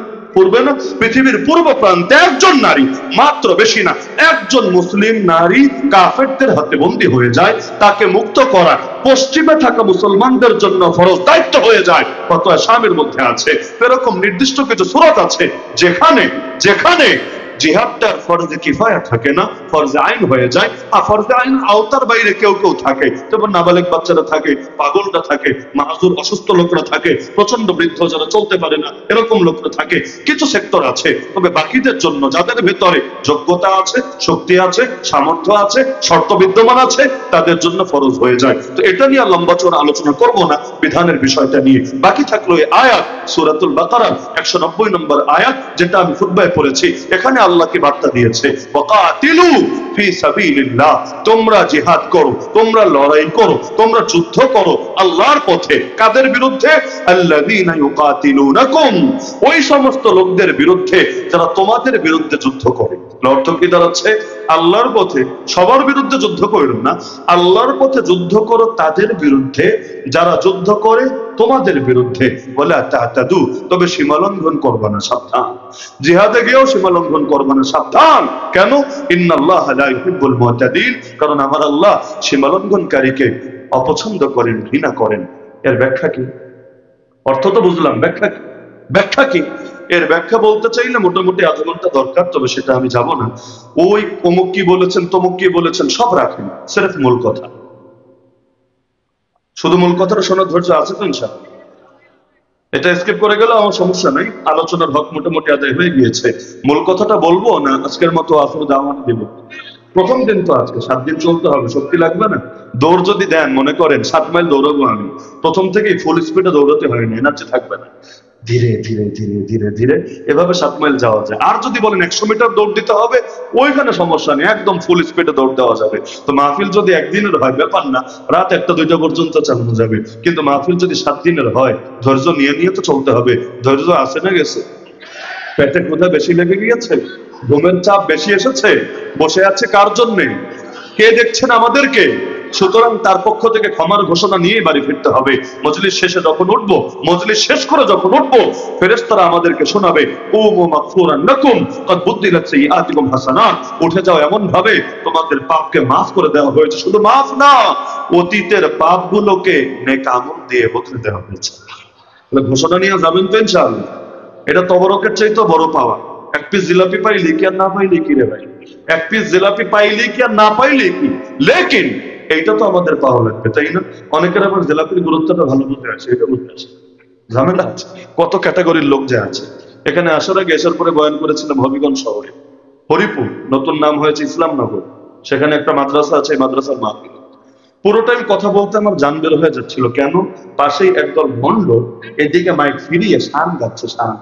পৃথিবীর পূর্ব প্রান্তে একজন নারী, মাত্র বেশি না, একজন মুসলিম নারী কাফেরদের হাতে বন্দী হয়ে যায়, তাকে মুক্ত করা পশ্চিমে থাকা মুসলমানদের জন্য ফরজ দায়িত্ব হয়ে যায়। ফতোয়া শামের মধ্যে আছে। এরকম নির্দিষ্ট কিছু সূরাত আছে যেখানে জিহাদটার ফরজে কিফায়া থাকে না, ফরজে আইন হয়ে যায়। আর ফরজে আইন আওতার বাইরে কেউ কেউ থাকে, যেমন নাবালেগ বাচ্চারা থাকে, পাগলরা থাকে, মাহুর অসুস্থ লোকরা থাকে, প্রচন্ড বৃদ্ধ যারা চলতে পারে না, এরকম লোকরা থাকে। কিছু সেক্টর আছে। তবে বাকিদের জন্য, যাদের ভেতরে যোগ্যতা আছে, শক্তি আছে, সামর্থ্য আছে, শর্ত বিদ্যমান আছে, তাদের জন্য ফরজ হয়ে যায়। তো এটা নিয়ে লম্বা চড়া আলোচনা করব না, বিধানের বিষয়টা নিয়ে। বাকি থাকলো এই আয়াত, সূরাতুল বাকারা 190 নম্বর আয়াত, যেটা আমি খুতবায় পড়েছি। এখানে আল্লাহ কি বার্তা দিয়েছে? ওয়াকাতিলু ফি সাবিলিল্লাহ, তোমরা জিহাদ করো, তোমরা লড়াই করো, তোমরা যুদ্ধ করো আল্লাহর পথে। কাদের বিরুদ্ধে? আল্লাযীনা ইউকাতিলুনাকুম, ওই সমস্ত লোকদের বিরুদ্ধে যারা তোমাদের বিরুদ্ধে যুদ্ধ করে। অর্থ কি দাঁড়াচ্ছে? আল্লাহর পথে সবার বিরুদ্ধে যুদ্ধ করো না, আল্লাহর পথে যুদ্ধ করো তাদের বিরুদ্ধে যারা যুদ্ধ করে তোমাদের বিরুদ্ধে। বলে তাতাদু, তবে সীমালঙ্ঘন করবা না, সাবধান। জিহাদে গিয়েও সীমালঙ্ঘন করবা না, সাবধান। কেন? ইন্নাল্লাহা লা ইউহিব্বুল মুতাদিন, কারণ আমার আল্লাহ সীমালঙ্ঘনকারীকে অপছন্দ করেন, ঘৃণা করেন। এর ব্যাখ্যা কি? অর্থ তো বুঝলাম, ব্যাখ্যা কি? ব্যাখ্যা কি? এর ব্যাখ্যা বলতে চাইলে মোটামুটি আধা ঘন্টা দরকার, তবে সেটা আমি যাব না। ওই অমুক কি বলেছেন, তমুক কি বলেছেন সব রাখেন, সির্ফ মূল কথা। শুধু মূল কথাটা শোনার ধৈর্য আছে তো ইনশাআল্লাহ? এটা স্কিপ করে গেলে আমার সমস্যা নাই, আলোচনার হক মোটামুটি আদায় হয়ে গিয়েছে। মূল কথাটা বলবো না আজকের মতো আফর দাওয়াত দেব। প্রথম দিন তো আজকে 7 দিন চলতে হবে, শক্তি লাগবে না? দৌড় যদি দেন, মনে করেন 7 মাইল দৌড়াবো আমি, প্রথম থেকেই ফুল স্পিডে দৌড়াতে হয় না, এনার্জি থাকবে না। ধীরে ধীরে ধীরে ধীরে ধীরে এভাবে 7 মাইল যাওয়া যায়। আর যদি বলেন 100 মিটার দৌড় দিতে হবে, ওইখানে সমস্যা নেই, একদম ফুল স্পিডে দৌড় দেওয়া যাবে। তো মাহফিল যদি একদিনের হয় ব্যাপার না, রাত 1টা 2টা পর্যন্ত চালানো যাবে। কিন্তু মাহফিল যদি 7 দিনের হয়, ধৈর্য নিয়ে নিয়ে তো চলতে হবে। ধৈর্য আসে না গেছে? পেটে ক্ষুধা বেশি লেগে গিয়েছে, ঘুমের চাপ বেশি এসেছে, বসে আছে কার জন্যে? কে দেখছেন? আমাদেরকে। সুতরাং তার পক্ষ থেকে ক্ষমার ঘোষণা নিয়ে বাড়ি ফিরতে হবে। মজলিস শেষে যখন উঠবো, মজলিস শেষ করে যখন উঠবো, ফেরেশতারা আমাদেরকে শোনাবে কুমু মাগফুরান লাকুম ক্বাদ বুদ্দিলাত সাইয়্যাতিকুম হাসানাত, উঠে যাও এমন ভাবে তোমাদের পাপকে মাফ করে দেওয়া হয়েছে। শুধু মাফ না, অতীতের পাপগুলোকে নেক আমল দিয়ে বদলে দেওয়া হয়েছে। ঘোষণা নিয়ে যাবেন তো ইনশাআল্লাহ? এটা তবরকের চাইতে বড় পাওয়া। 1 পিস জিলাপি পাইলে কি আর না পাইলে কি রে ভাই? 1 পিস জিলাপি পাইলে কি আর না পাইলে কি? লেকিন এইটা তো আমাদের পাওয়া লাগবে, তাই না? অনেকের আবার জিলাপির গুরুত্বটা ভালো বুঝতে আছে, এটা বুঝতে আছে। ঝামেলা আছে, কত ক্যাটাগরির লোক যে আছে। এখানে আসার আগে এসার পরে বয়ান করেছিলাম হবিগঞ্জ শহরে, হরিপুর, নতুন নাম হয়েছে ইসলামনগর। সেখানে একটা মাদ্রাসা আছে, মাদ্রাসার মাহফিল। পুরো টাইম কথা বলতে আমার জান বের হয়ে যাচ্ছিল। কেন? পাশেই একদল ভণ্ড এদিকে মাইক ফিরিয়ে শান গাচ্ছে, শান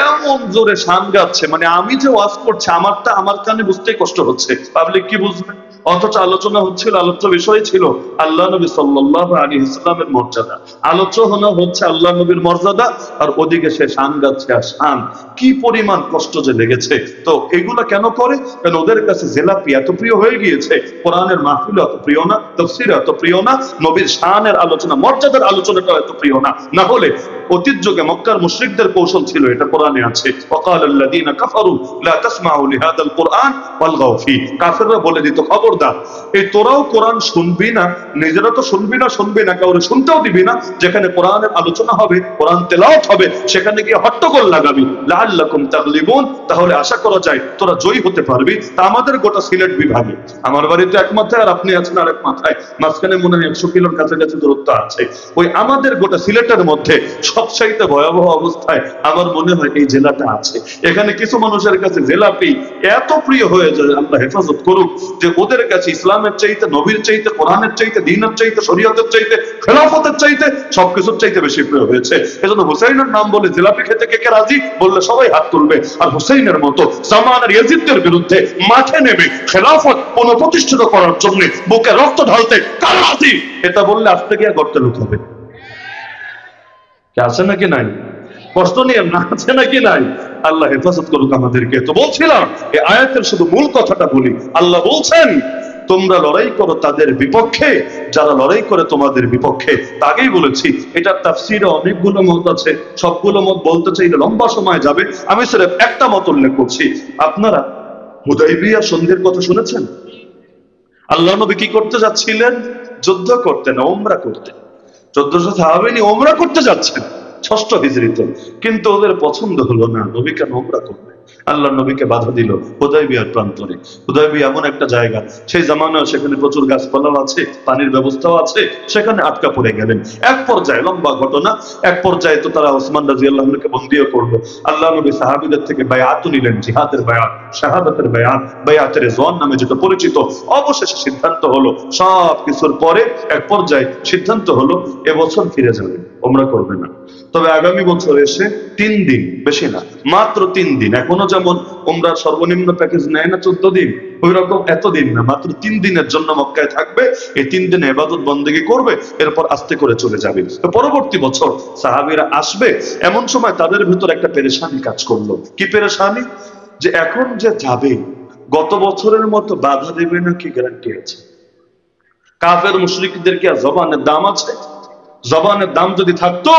এমন জোরে শান গাচ্ছে, মানে আমি যে ওয়াজ করছি আমারটা আমার কানে বুঝতেই কষ্ট হচ্ছে, পাবলিক কি বুঝবে? অথচ আলোচনা হচ্ছিল, আলোচ্য বিষয় ছিল আল্লাহ নবী সাল্লাল্লাহু আলাইহি ওয়াসাল্লামের মর্যাদা। আলোচনা হচ্ছে আল্লাহ নবীর মর্যাদা, আর ওদিকে সে শান গাচ্ছে। আর শান কি পরিমাণ কষ্ট যে লেগেছে। তো এগুলা কেন করে? কারণ ওদের কাছে জিলাপি এত প্রিয় হয়ে গিয়েছে, কোরআনের মাহফিল এত প্রিয় না, তাফসীর এত প্রিয় না, নবীর শানের আলোচনা, মর্যাদার আলোচনাটা এত প্রিয় না। না হলে অতীত যুগে মক্কার মুশরিকদের কৌশল ছিল, এটা কোরআনে আছে, ওয়াকালাল্লাযীনা কাফারু লা তাসমাউ লিহাদাল কুরআন ওয়ালগাউ ফি, কাফেররা বলে দিত খবরদার, এই তোরাও কোরআন শুনবি না, নিজেরা তো শুনবি না, কাউরে শুনতেও দিবি না। যেখানে কোরআনের আলোচনা হবে, কোরআন তেলাওয়াত হবে, সেখানে গিয়ে হট্টগোল লাগাবি, লাআল্লাকুম তাগলিবুন, তাহলে আশা করা যায় তোরা জয়ী হতে পারবি। তা আমাদের গোটা সিলেট বিভাগে, আমার বাড়ি তো এক মাথায় আর আপনি আছেন আরেক মাথায়, মাঝখানে মনে হয় 100 কিলোর কাছাকাছি দূরত্ব আছে। ওই আমাদের গোটা সিলেটের মধ্যে সবচাইতে ভয়াবহ অবস্থায় আমার মনে হয় এই জেলাটা আছে। এখানে কিছু মানুষের কাছে জিলাপি এত প্রিয় হয়ে যায়, আল্লাহ হেফাজত করুক, যে ওদের কাছে ইসলামের চাইতে, নবীর চাইতে, কোরআনের চাইতে, দ্বীনের চাইতে, শরীয়তের চাইতে, খেলাফতের চাইতে, সবকিছুর চাইতে বেশি প্রিয় হয়েছে। এজন্য হুসাইনের নাম বলে জিলাপি খেতে কে কে রাজি? বললে সবাই হাত তুলবে। আর হুসাইনের মতো জামানের ইয়াজিদের বিরুদ্ধে মাঠে নেমে খেলাফত পুনঃপ্রতিষ্ঠিত করার জন্য বুকে রক্ত ঢালতে কার রাজি? এটা বললে আজকে গিয়ে গর্তে লুকাবে। আছে নাকি নাই? কষ্ট নিয়ে না, আছে নাকি নাই? আল্লাহ হেফাজত করুক আমাদেরকে। তো বলছিলাম এই আয়াতের শুধু মূল কথাটা বলি। আল্লাহ বলছেন তোমরা লড়াই করো তাদের বিপক্ষে যারা লড়াই করে তোমাদের বিপক্ষে। আগেই বলেছি এটা তাফসীরে অনেকগুলো মত আছে, সবগুলো মত বলতে চাইলে লম্বা সময় যাবে। আমি সির্ফ একটা মত উল্লেখ করছি। আপনারা হুদাইবিয়া সন্ধির কথা শুনেছেন? আল্লাহ নবী কি করতে যাচ্ছিলেন? যুদ্ধ করতে না, ওমরা করতে। 1400 সাহাবী নিয়ে ওমরা করতে যাচ্ছেন 6ষ্ঠ হিজরিতে। কিন্তু ওদের পছন্দ হলো না, নবী কেন ওমরা করবে? আল্লাহ নবীকে বাধা দিল হুদাইবিয়ার প্রান্তরে। হুদাইবিয়া এমন একটা জায়গা, সেই জামানায় সেখানে প্রচুর গাছপালাও আছে, পানির ব্যবস্থাও আছে, সেখানে আটকা পড়ে গেলেন। এক পর্যায়ে, লম্বা ঘটনা, এক পর্যায়ে তো তারা ওসমান রাদিয়াল্লাহু আনহুকে বন্দীও করলো। আল্লাহ নবী সাহাবীদের থেকে বায়াত নিলেন, জিহাদের বায়াত, শাহাদাতের বায়াত, বায়াতে রিজওয়ান নামে যেটা পরিচিত। অবশেষে সিদ্ধান্ত হলো, সব কিছুর পরে এক পর্যায়ে সিদ্ধান্ত হলো এবছর ফিরে যাবে, ওমরা করবে না। তবে আগামী বছর এসে 3 দিন, বেশি না, মাত্র 3 দিন। এখনো যেমন উমরার সর্বনিম্ন প্যাকেজ নেয় না 14 দিন, ওই রকম এতদিন না, মাত্র 3 দিনের জন্য মক্কায় থাকবে। এই 3 দিনে ইবাদত বন্দেগী করবে, এরপর আস্তে করে চলে যাবে। তো পরবর্তী বছর সাহাবীরা আসবে, এমন সময় তাদের ভিতর একটা পেরেশানি কাজ করলো। কি পেরেশানি? যে এখন যে যাবে, গত বছরের মতো বাধা দেবে না কি গ্যারান্টি আছে? কাফের মুশরিকদের কি আর জবানের দাম আছে? জবানের দাম যদি থাকতো,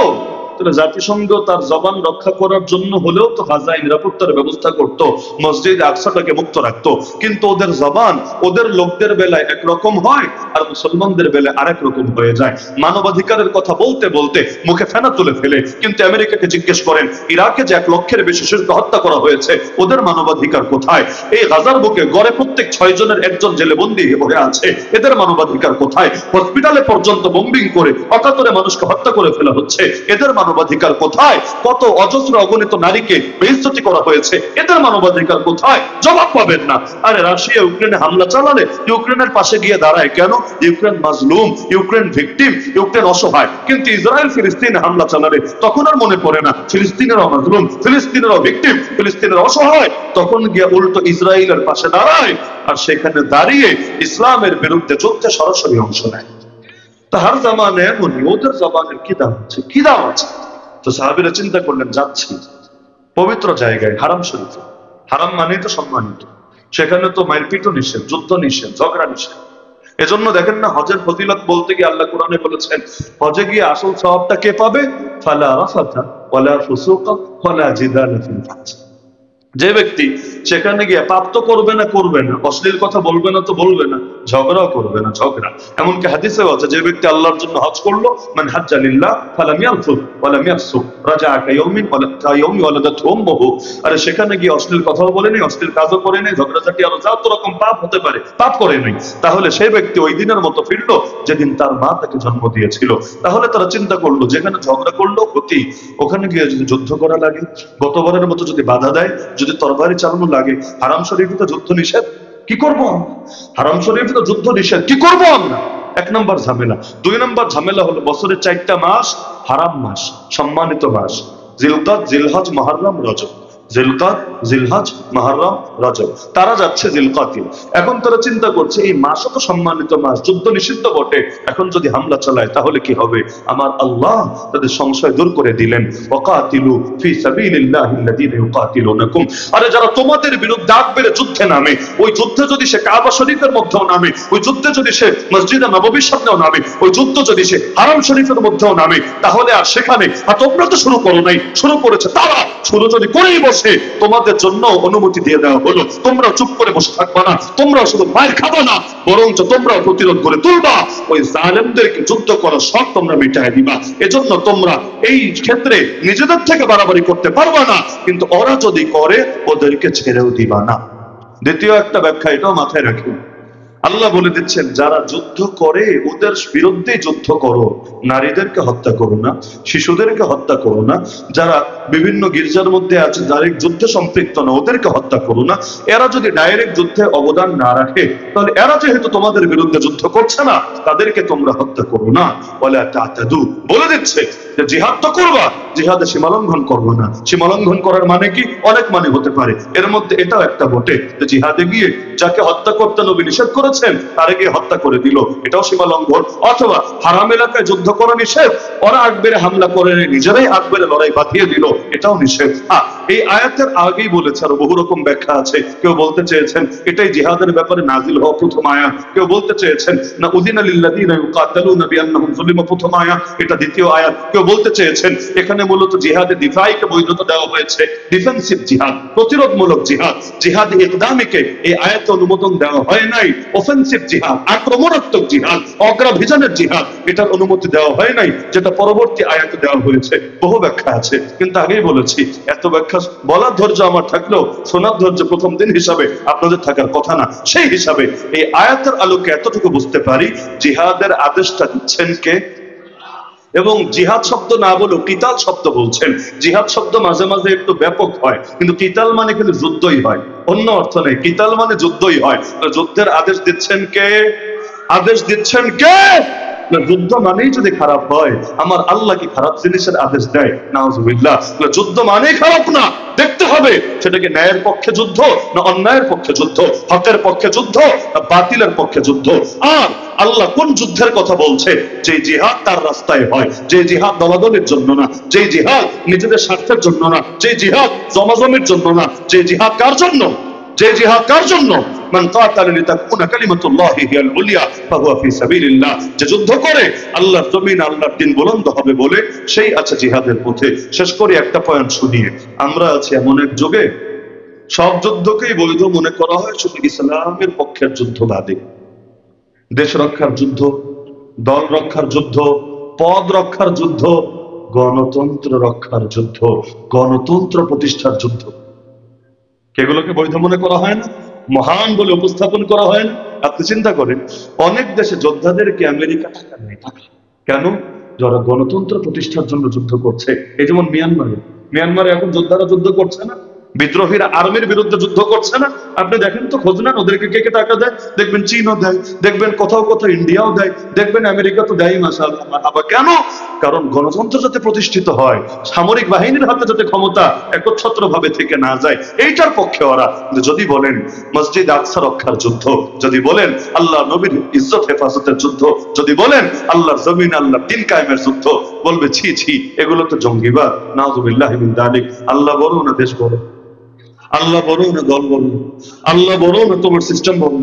তাহলে জাতিসংঘ তার জবান রক্ষা করার জন্য হলেও তো গাজায় নিরাপত্তার ব্যবস্থা করত, মসজিদ আকসাটাকে মুক্ত রাখতো। কিন্তু ওদের জবান ওদের লোকদের বেলায় একরকম হয়, আর মুসলমানদের বেলায় আরেক রকম হয়ে যায়। মানবাধিকারের কথা বলতে বলতে মুখে ফেনা তুলে ফেলে। কিন্তু আমেরিকাকে জিজ্ঞেস করেন, ইরাকে যে 1 লক্ষের বেশি শিশুকে হত্যা করা হয়েছে, ওদের মানবাধিকার কোথায়? এই গাজার বুকে গড়ে প্রত্যেক 6 জনের 1 জন জেলে বন্দী হয়ে আছে, এদের মানবাধিকার কোথায়? হসপিটালে পর্যন্ত বোম্বিং করে অকাতরে মানুষকে হত্যা করে ফেলা হচ্ছে, এদের মানবাধিকার কোথায়? কত অজস্র অগণিত নারীকে বেইজ্জতি করা হয়েছে, এদের মানবাধিকার কোথায়? জবাব পাবেন না। আরে রাশিয়া ইউক্রেনে হামলা চালালে ইউক্রেনের পাশে গিয়ে দাঁড়ায় কেন? ইউক্রেন মাজলুম, ইউক্রেন ভিকটিম, ইউক্রেন অসহায়। কিন্তু ইসরায়েল ফিলিস্তিনে হামলা চালালে তখন আর মনে পড়ে না ফিলিস্তিনেরও মাজলুম, ফিলিস্তিনেরও ভিকটিম, ফিলিস্তিনের অসহায়। তখন গিয়ে উল্টো ইসরায়েলের পাশে দাঁড়ায়, আর সেখানে দাঁড়িয়ে ইসলামের বিরুদ্ধে যুদ্ধে সরাসরি অংশ নেয়। তাহার জামানে এমনই, ওদের জবানের কি দাম আছে? কি দাম আছে? তো সাহাবীরা চিন্তা করলেন, যাচ্ছি পবিত্র জায়গায়, হারাম শরীফে। হারাম মানেই তো সম্মানিত, সেখানে তো মারপিটও নিষেধ, যুদ্ধ নিষেধ, ঝগড়া নিষেধ। এজন্য দেখেন না, হজের ফজিলত বলতে গিয়ে আল্লাহ কোরআনে বলেছেন, হজে গিয়ে আসল সওয়াবটা কে পাবে? ফালা রাফাতা ওয়ালা ফুসুকা ওয়ালা জিদালা ফিল হজ। যে ব্যক্তি সেখানে গিয়ে পাপ তো করবে না, অশ্লীল কথা বলবে না, তো বলবে না, ঝগড়াও করবে না, ঝগড়া। এমনকি হাদিসেও আছে, যে ব্যক্তি আল্লাহর জন্য হজ করলো, মান হাজ্জা লিল্লাহ ফালাম ইয়ারফুস ওয়ালাম ইয়াফসুক রাজাআ কায়াউমিন কায়াউমি ওয়ালাদাতহু উম্মুহু। আরে সেখানে গিয়ে অশ্লীল কথাও বলেনি, অশ্লীল কাজও করেনি, ঝগড়াঝাটি আরো যত রকম পাপ হতে পারে পাপ করে নাই, তাহলে সেই ব্যক্তি ওই দিনের মতো ফিরলো যেদিন তার মা তাকে জন্ম দিয়েছিল। তাহলে তারা চিন্তা করলো, যেখানে ঝগড়া করলো ক্ষতি, ওখানে গিয়ে যদি যুদ্ধ করা লাগে, গতবারের মতো যদি বাধা দেয়, যদি তরবারি চালানো লাগে, হারাম শরীফে তো যুদ্ধ নিষেধ, কি করব? হারাম শরীফে তো যুদ্ধ নিষেধ, কি করব আমরা? 1 নম্বর ঝামেলা। 2 নম্বর ঝামেলা হলো, বছরের 4টা মাস হারাম মাস, সম্মানিত মাস, জিলকাদ, জিলহজ, মুহররম, রজব। জিলকাদ, জিলহজ, মুহররম, রজব। তারা যাচ্ছে জিলকাদে। এখন তারা চিন্তা করছে, এই মাসও তো সম্মানিত মাস, যুদ্ধ নিষিদ্ধ বটে, এখন যদি হামলা চালায় তাহলে কি হবে? আমার আল্লাহ তাদের সংশয় দূর করে দিলেন, ওয়াকাতিলু ফি সাবিলিল্লাহিল্লাযীনা ইউকাতিলুনাকুম। আরে যারা তোমাদের বিরুদ্ধে আগ বেড়ে যুদ্ধে নামে, ওই যুদ্ধে যদি সে কাবা শরীফের মধ্যেও নামে, ওই যুদ্ধে যদি সে মসজিদে নববীর সামনেও নামে, ওই যুদ্ধ যদি সে হারাম শরীফের মধ্যেও নামে, তাহলে আর সেখানে তোমরা তো শুরু করো নাই, শুরু করেছে তারা। শুরু যদি করেই বসে, তোমাদের জন্য অনুমতি দিয়ে দেওয়া হলো, তোমরা চুপ করে বসে থাকবা না, তোমরা শুধু মায়ের খাবা না, বরঞ্চ তোমরা প্রতিরোধ করে তুলবা, ওই জালেমদেরকে যুদ্ধ করার শখ তোমরা মিটায় দিবা। এজন্য তোমরা এই ক্ষেত্রে নিজেদের থেকে বাড়াবাড়ি করতে পারবা না, কিন্তু ওরা যদি করে ওদেরকে ছেড়েও দিবা না। দ্বিতীয় একটা ব্যাখ্যা, এটাও মাথায় রাখি, আল্লাহ বলে দিচ্ছেন, যারা যুদ্ধ করে ওদের বিরুদ্ধে যুদ্ধ করো, নারীদেরকে হত্যা করো না, শিশুদেরকে হত্যা করো না, যারা বিভিন্ন গির্জার মধ্যে আছে ডাইরেক্ট যুদ্ধে সম্পৃক্ত না, ওদেরকে হত্যা করো না। এরা যদি ডাইরেক্ট যুদ্ধে অবদান না রাখে, তাহলে এরা যেহেতু তোমাদের বিরুদ্ধে যুদ্ধ করছে না, তাদেরকে তোমরা হত্যা করো না। ওয়ালা তা'তাদু, বলে দিচ্ছে যে জিহাদ তো করবা, জিহাদে সীমালঙ্ঘন করবো না। সীমালঙ্ঘন করার মানে কি? অনেক মানে হতে পারে, এর মধ্যে এটাও একটা বটে যে জিহাদে গিয়ে যাকে হত্যা করতে নবী নিষেধ করেছেন তারে গিয়ে হত্যা করে দিল, এটাও সীমালঙ্ঘন। অথবা হারাম এলাকায় যুদ্ধ করা নিষেধ, ওরা আগ বেড়ে হামলা করে নিজেরাই আগ বেড়ে লড়াই বাঁধিয়ে দিল, এটাও নিষেধ। এই আয়াতের আগেই বলেছে, আরো বহু রকম ব্যাখ্যা আছে। কেউ বলতে চেয়েছেন এটাই জিহাদের ব্যাপারে নাজিল হওয়া প্রথম আয়াত, কেউ বলতে চেয়েছেন না উযিনা লিল্লাযীনা ইউকাতালুনা বিআন্নাহুম যুলিমু প্রথম আয়াত, এটা দ্বিতীয় আয়াত। কেউ বলতে চেয়েছেন এখানে মূলত জিহাদে দিফাইকে বৈধতা দেওয়া হয়েছে, ডিফেন্সিভ জিহাদ, প্রতিরোধমূলক জিহাদ। জিহাদ ইকদামিকে এই আয়াতে অনুমোদন দেওয়া হয় নাই। অফেন্সিভ জিহাদ, আক্রমণাত্মক জিহাদ, অগ্রাভিযানের জিহাদ, এটার অনুমতি দেওয়া হয় নাই, যেটা পরবর্তী আয়াতে দেওয়া হয়েছে। বহু ব্যাখ্যা আছে, কিন্তু আগেই বলেছি এত ব্যাখ্যা বলার ধৈর্য আমার থাকলেও শোনার ধৈর্য প্রথম দিন হিসাবে আপনাদের থাকার কথা না। সেই হিসাবে এই আয়াতের আলোকে এতটুকু বুঝতে পারি, জিহাদের আদেশটা দিচ্ছেন কে? এবং জিহাদ শব্দ না বলেও কিতাল শব্দ বলছেন। জিহাদ শব্দ মাঝে মাঝে একটু ব্যাপক হয়, কিন্তু কিতাল মানে কিন্তু যুদ্ধই হয়, অন্য অর্থ নেই। কিতাল মানে যুদ্ধই হয়। যুদ্ধের আদেশ দিচ্ছেন কে? আদেশ দিচ্ছেন কে? যুদ্ধ মানেই যদি খারাপ হয়, আমার আল্লাহ কি খারাপ জিনিসের আদেশ দেয়? নাউজুবিল্লাহ। যুদ্ধ মানেই খারাপ না, দেখতে হবে সেটাকে ন্যায়ের পক্ষে যুদ্ধ না অন্যায়ের পক্ষে যুদ্ধ, হকের পক্ষে যুদ্ধ না বাতিলের পক্ষে যুদ্ধ। আর আল্লাহ কোন যুদ্ধের কথা বলছে? যে জিহাদ তার রাস্তায় হয়, যে জিহাদ দলাদলের জন্য না, যে জিহাদ নিজেদের স্বার্থের জন্য না, যে জিহাদ জমাজমের জন্য না, যে জিহাদ কার জন্য? যে জিহাদ কার জন্য? মান কাতালা লিতাকুনা কালিমাতুল্লাহি হিয়াল উলিয়া ফাহুয়া ফি সাবিলিল্লাহ। যে যুদ্ধ করে আল্লাহর জমিন, আল্লাহর দ্বীন বুলন্দ হবে বলে, সেই আছে জিহাদের পথে। শেষ করি একটা পয়েন্ট শুনিয়ে। আমরা আছি এমন এক যুগে সব যুদ্ধকেই বৈধ মনে করা হয় শুধু ইসলামের পক্ষের যুদ্ধ বাদে। দেশ রক্ষার যুদ্ধ, দল রক্ষার যুদ্ধ, পদ রক্ষার যুদ্ধ, গণতন্ত্র রক্ষার যুদ্ধ, গণতন্ত্র প্রতিষ্ঠার যুদ্ধ, এগুলোকে বৈধ মনে করা হয় না, মহান বলে উপস্থাপন করা হয় না। আপনি চিন্তা করেন, অনেক দেশে যোদ্ধাদেরকে আমেরিকা টাকা নেয়, টাকা কেন? যারা গণতন্ত্র প্রতিষ্ঠার জন্য যুদ্ধ করছে। এই যেমন মিয়ানমারে এখন যোদ্ধারা যুদ্ধ করছে না, বিদ্রোহীরা আর্মির বিরুদ্ধে যুদ্ধ করছে না। আপনি দেখেন তো, খোঁজ নেন ওদেরকে কে কে টাকা দেয়। দেখবেন চীনও দেয়, দেখবেন কোথাও কোথাও ইন্ডিয়াও দেয়, দেখবেন আমেরিকা তো দেয়। মাশাআল্লাহ। আবার কেন? কারণ গণতন্ত্র যাতে প্রতিষ্ঠিত হয়, সামরিক বাহিনীর হাতে যাতে ক্ষমতা একচ্ছত্র ভাবে থেকে না যায়, এইটার পক্ষে ওরা। যদি বলেন মসজিদ আকসা রক্ষার যুদ্ধ, যদি বলেন আল্লাহ নবীর ইজ্জত হেফাজতের যুদ্ধ, যদি বলেন আল্লাহর জমিন, আল্লাহর দ্বীন কায়েমের যুদ্ধ, বলবে ছি ছি, এগুলো তো জঙ্গিবাদ। নাউযুবিল্লাহি মিন যালিক। আল্লাহ বড় না দেশ বড়? আল্লাহ বড় না দল বড়? আল্লাহ বড় না তোমার সিস্টেম বড়?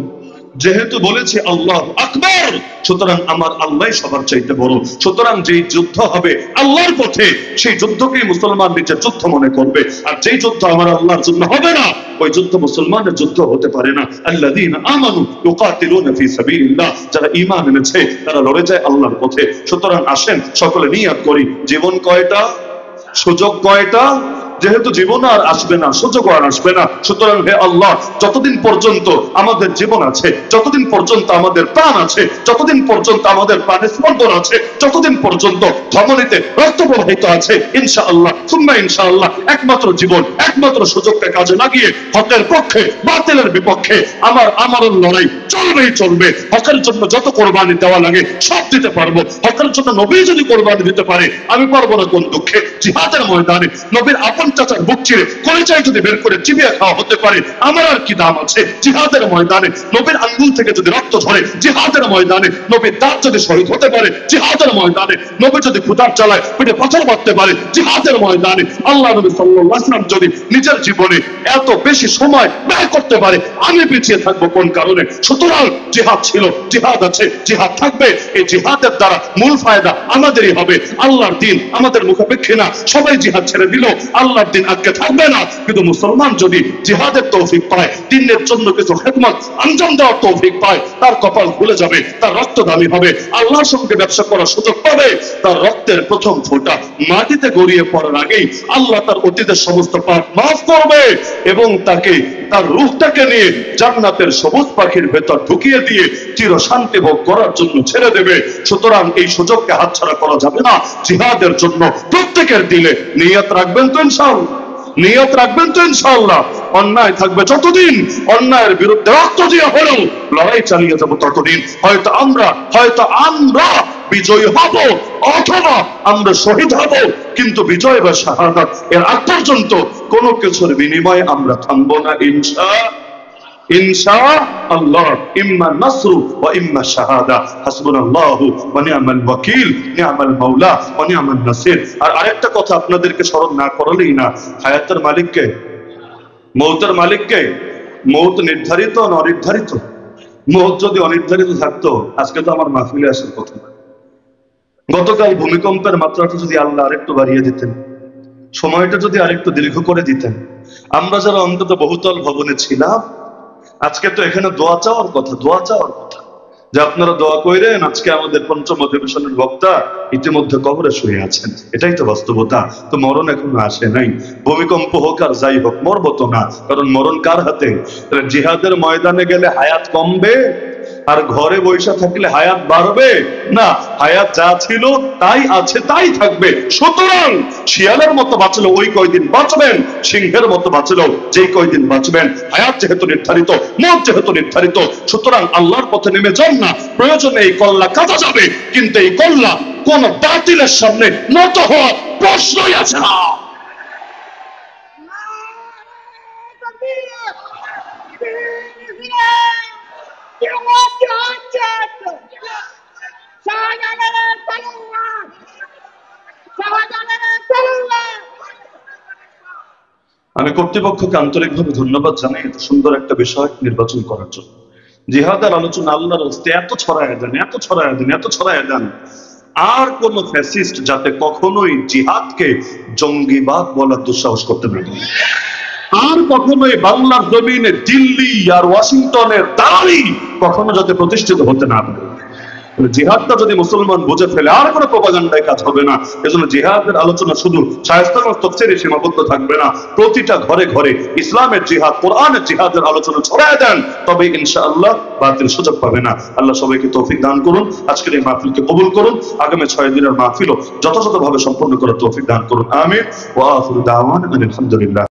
যেহেতু বলেছে আল্লাহ আকবার, সুতরাং আমার আল্লাহ সবার চাইতে বড়। সুতরাং যেই যুদ্ধ হবে আল্লাহর পথে, সেই যুদ্ধকেই মুসলমান নিজের যুদ্ধ মনে করবে। আর যেই যুদ্ধ আমার আল্লাহর জন্য হবে না, ওই যুদ্ধ মুসলমানের যুদ্ধ হতে পারে না। আল্লাযীনা আমানু ইউকাতিলুনা ফি সাবিলিল্লাহ, যারা ঈমান এনেছে তারা লড়ে যায় আল্লাহর পথে। সুতরাং আসেন সকলে নিয়াত করি, জীবন কয়টা, সুযোগ কয়টা? যেহেতু জীবন আর আসবে না, সুযোগ আর আসবে না, সুতরাং হে আল্লাহ, যতদিন পর্যন্ত আমাদের জীবন আছে, যতদিন পর্যন্ত আমাদের প্রাণ আছে, যতদিন পর্যন্ত আমাদের প্রাণে স্পন্দন আছে, যতদিন পর্যন্ত ধমনীতে রক্ত প্রবাহিত আছে, ইনশাআল্লাহ সুম্মা ইনশাআল্লাহ একমাত্র জীবন, একমাত্র সুযোগকে কাজে লাগিয়ে হকের পক্ষে বাতিলের বিপক্ষে আমার লড়াই চলবেই চলবে। হকের জন্য যত কোরবানি দেওয়া লাগে সব দিতে পারবো। হকের জন্য নবী যদি কোরবানি দিতে পারে, আমি পারবো না কোন দুঃখে? জিহাদের ময়দানে নবীর আপন চাচার বুক চিরে কলিজায় যদি বের করে চিবিয়ে খাওয়া হতে পারে, আমার আর কি দাম আছে? জিহাদের ময়দানে নবীর আঙ্গুল থেকে যদি রক্ত ঝরে, জিহাদের ময়দানে নবীর দাঁত যদি শহীদ হতে পারে, জিহাদের ময়দানে নবী যদি ক্ষুধার চালায় পিঠে পাথর মারতে পারে, জিহাদের ময়দানে আল্লাহ নবী সাল্লাল্লাহু আলাইহি ওয়াসাল্লাম যদি নিজের জীবনে এত বেশি সময় ব্যয় করতে পারে, আমি পিছিয়ে থাকবো কোন কারণে? সুতরাং জিহাদ ছিল, জিহাদ আছে, জিহাদ থাকবে। এই জিহাদের দ্বারা মূল ফায়দা আমাদেরই হবে। আল্লাহর দ্বীন আমাদের মুখাপেক্ষী না। সবাই জিহাদ ছেড়ে দিল, আল্লাহর দ্বীন আজকে থাকবে না। কিন্তু মুসলমান যদি জিহাদের তৌফিক পায়, দ্বীনের জন্য কিছু খেদমত আঞ্জাম দেওয়ার তৌফিক পায়, তার কপাল খুলে যাবে, তার রক্ত দামি হবে, আল্লাহর সঙ্গে ব্যবসা করার সুযোগ পাবে। তার রক্তের প্রথম ফোঁটা মাটিতে গড়িয়ে পড়ার আগেই আল্লাহ তার অতীতের সমস্ত পাপ মাফ করবে এবং তাকে, তার রূহটাকে নিয়ে জান্নাতের সবুজ পাখির ভেতর ঢুকিয়ে দিয়ে চির শান্তি ভোগ করার জন্য ছেড়ে দেবে। সুতরাং এই সুযোগকে হাতছাড়া করা যাবে না। জিহাদের জন্য প্রত্যেকের দিলে নিয়ত রাখবেন তো ইনশাআল্লাহ? নিয়ত রাখবেন তো ইনশাআল্লাহ? অন্যায় থাকবে যতদিন, অন্যায়ের বিরুদ্ধে রক্ত দিয়ে হলেও লড়াই চালিয়ে যাব ততদিন। হয়তো আমরা বিজয়ী হব অথবা আমরা শহীদ হব, কিন্তু বিজয় বা শাহাদাত এর আগ পর্যন্ত কোনো কিছুর বিনিময়ে আমরা থামবো না ইনশাআল্লাহ। ইম্মা নাসরু ওয়া ইম্মা শাহাদা, হাসবুনাল্লাহু ওয়া নি'মাল ওয়াকিল, নি'মাল মাওলা ওয়া নি'মান নাসির। আর আরেকটা কথা আপনাদেরকে স্মরণ না করালেই না, হায়াতের মালিককে, মৌতের মালিককে। মৌত নির্ধারিত না অনির্ধারিত? মৌত যদি অনির্ধারিত থাকতো আজকে তো আমার মাহফিলে আসার কথা না। গতকাল ভূমিকম্পের মাত্রাটা যদি আল্লাহ আরেকটু বাড়িয়ে দিতেন, সময়টা যদি আরেকটু দীর্ঘ করে দিতেন, আমরা যারা অন্তত বহুতল ভবনে ছিলাম, আজকে তো এখানে দোয়া চাওয়ার কথা, যে আপনারা দোয়া করেন। আজকে আমাদের পঞ্চম অধিবেশনের বক্তা ইতিমধ্যে কবরে শুয়ে আছেন, এটাই তো বাস্তবতা। তো মরণ এখনো আসে নাই। ভূমিকম্প হোক আর যাই হোক, মরবো তো না, কারণ মরণ কার হাতে? জিহাদের ময়দানে গেলে হায়াত কমবে আর ঘরে বসে থাকলে হায়াত বাড়বে না, হায়াত যা ছিল তাই আছে তাই থাকবে। সুতরাং শিয়ালের মতো বাঁচলে ওই কয়দিন বাঁচবেন, সিংহের মতো বাঁচলেও যেই কয়দিন বাঁচবেন। হায়াত যেহেতু নির্ধারিত, মত যেহেতু নির্ধারিত, সুতরাং আল্লাহর পথে নেমে যান না। প্রয়োজনে এই কল্লা কাটা যাবে, কিন্তু এই কল্লা কোন বাতিলের সামনে নত হওয়ার প্রশ্নই আছে না। আমি কর্তৃপক্ষকে আন্তরিকভাবে ধন্যবাদ জানাই এত সুন্দর একটা বিষয় নির্বাচন করার জন্য। জিহাদের আলোচনা আল্লাহর হস্তে এত ছড়ায় দেন, এত ছড়ায় দেন, এত ছড়ায় দেন, আর কোন ফ্যাসিস্ট যাতে কখনোই জিহাদকে জঙ্গিবাদ বলার দুঃসাহস করতে পারে, আর কখনোই বাংলার জমিনে দিল্লি আর ওয়াশিংটনের দালালি কখনো যাতে প্রতিষ্ঠিত হতে না পারে। জিহাদটা যদি মুসলমান বুঝে ফেলে আর কোনো প্রপাগান্ডায় কাজ হবে না। এজন্য জিহাদের আলোচনা শুধু শায়েস্তাগঞ্জ তাফসীরে সীমাবদ্ধ থাকবে না, প্রতিটা ঘরে ঘরে ইসলামের জিহাদ, কোরআনের জিহাদের আলোচনা ছড়ায় দেন, তবে ইনশাআল্লাহ বাতিল সুযোগ পাবে না। আল্লাহ সবাইকে তৌফিক দান করুন, আজকের এই মাহফিলকে কবুল করুন, আগামী 6 দিনের মাহফিলও যথাযথভাবে সম্পন্ন করার তৌফিক দান করুন। আমিন ওয়া আখিরু দাওয়ানা আলহামদুলিল্লাহ।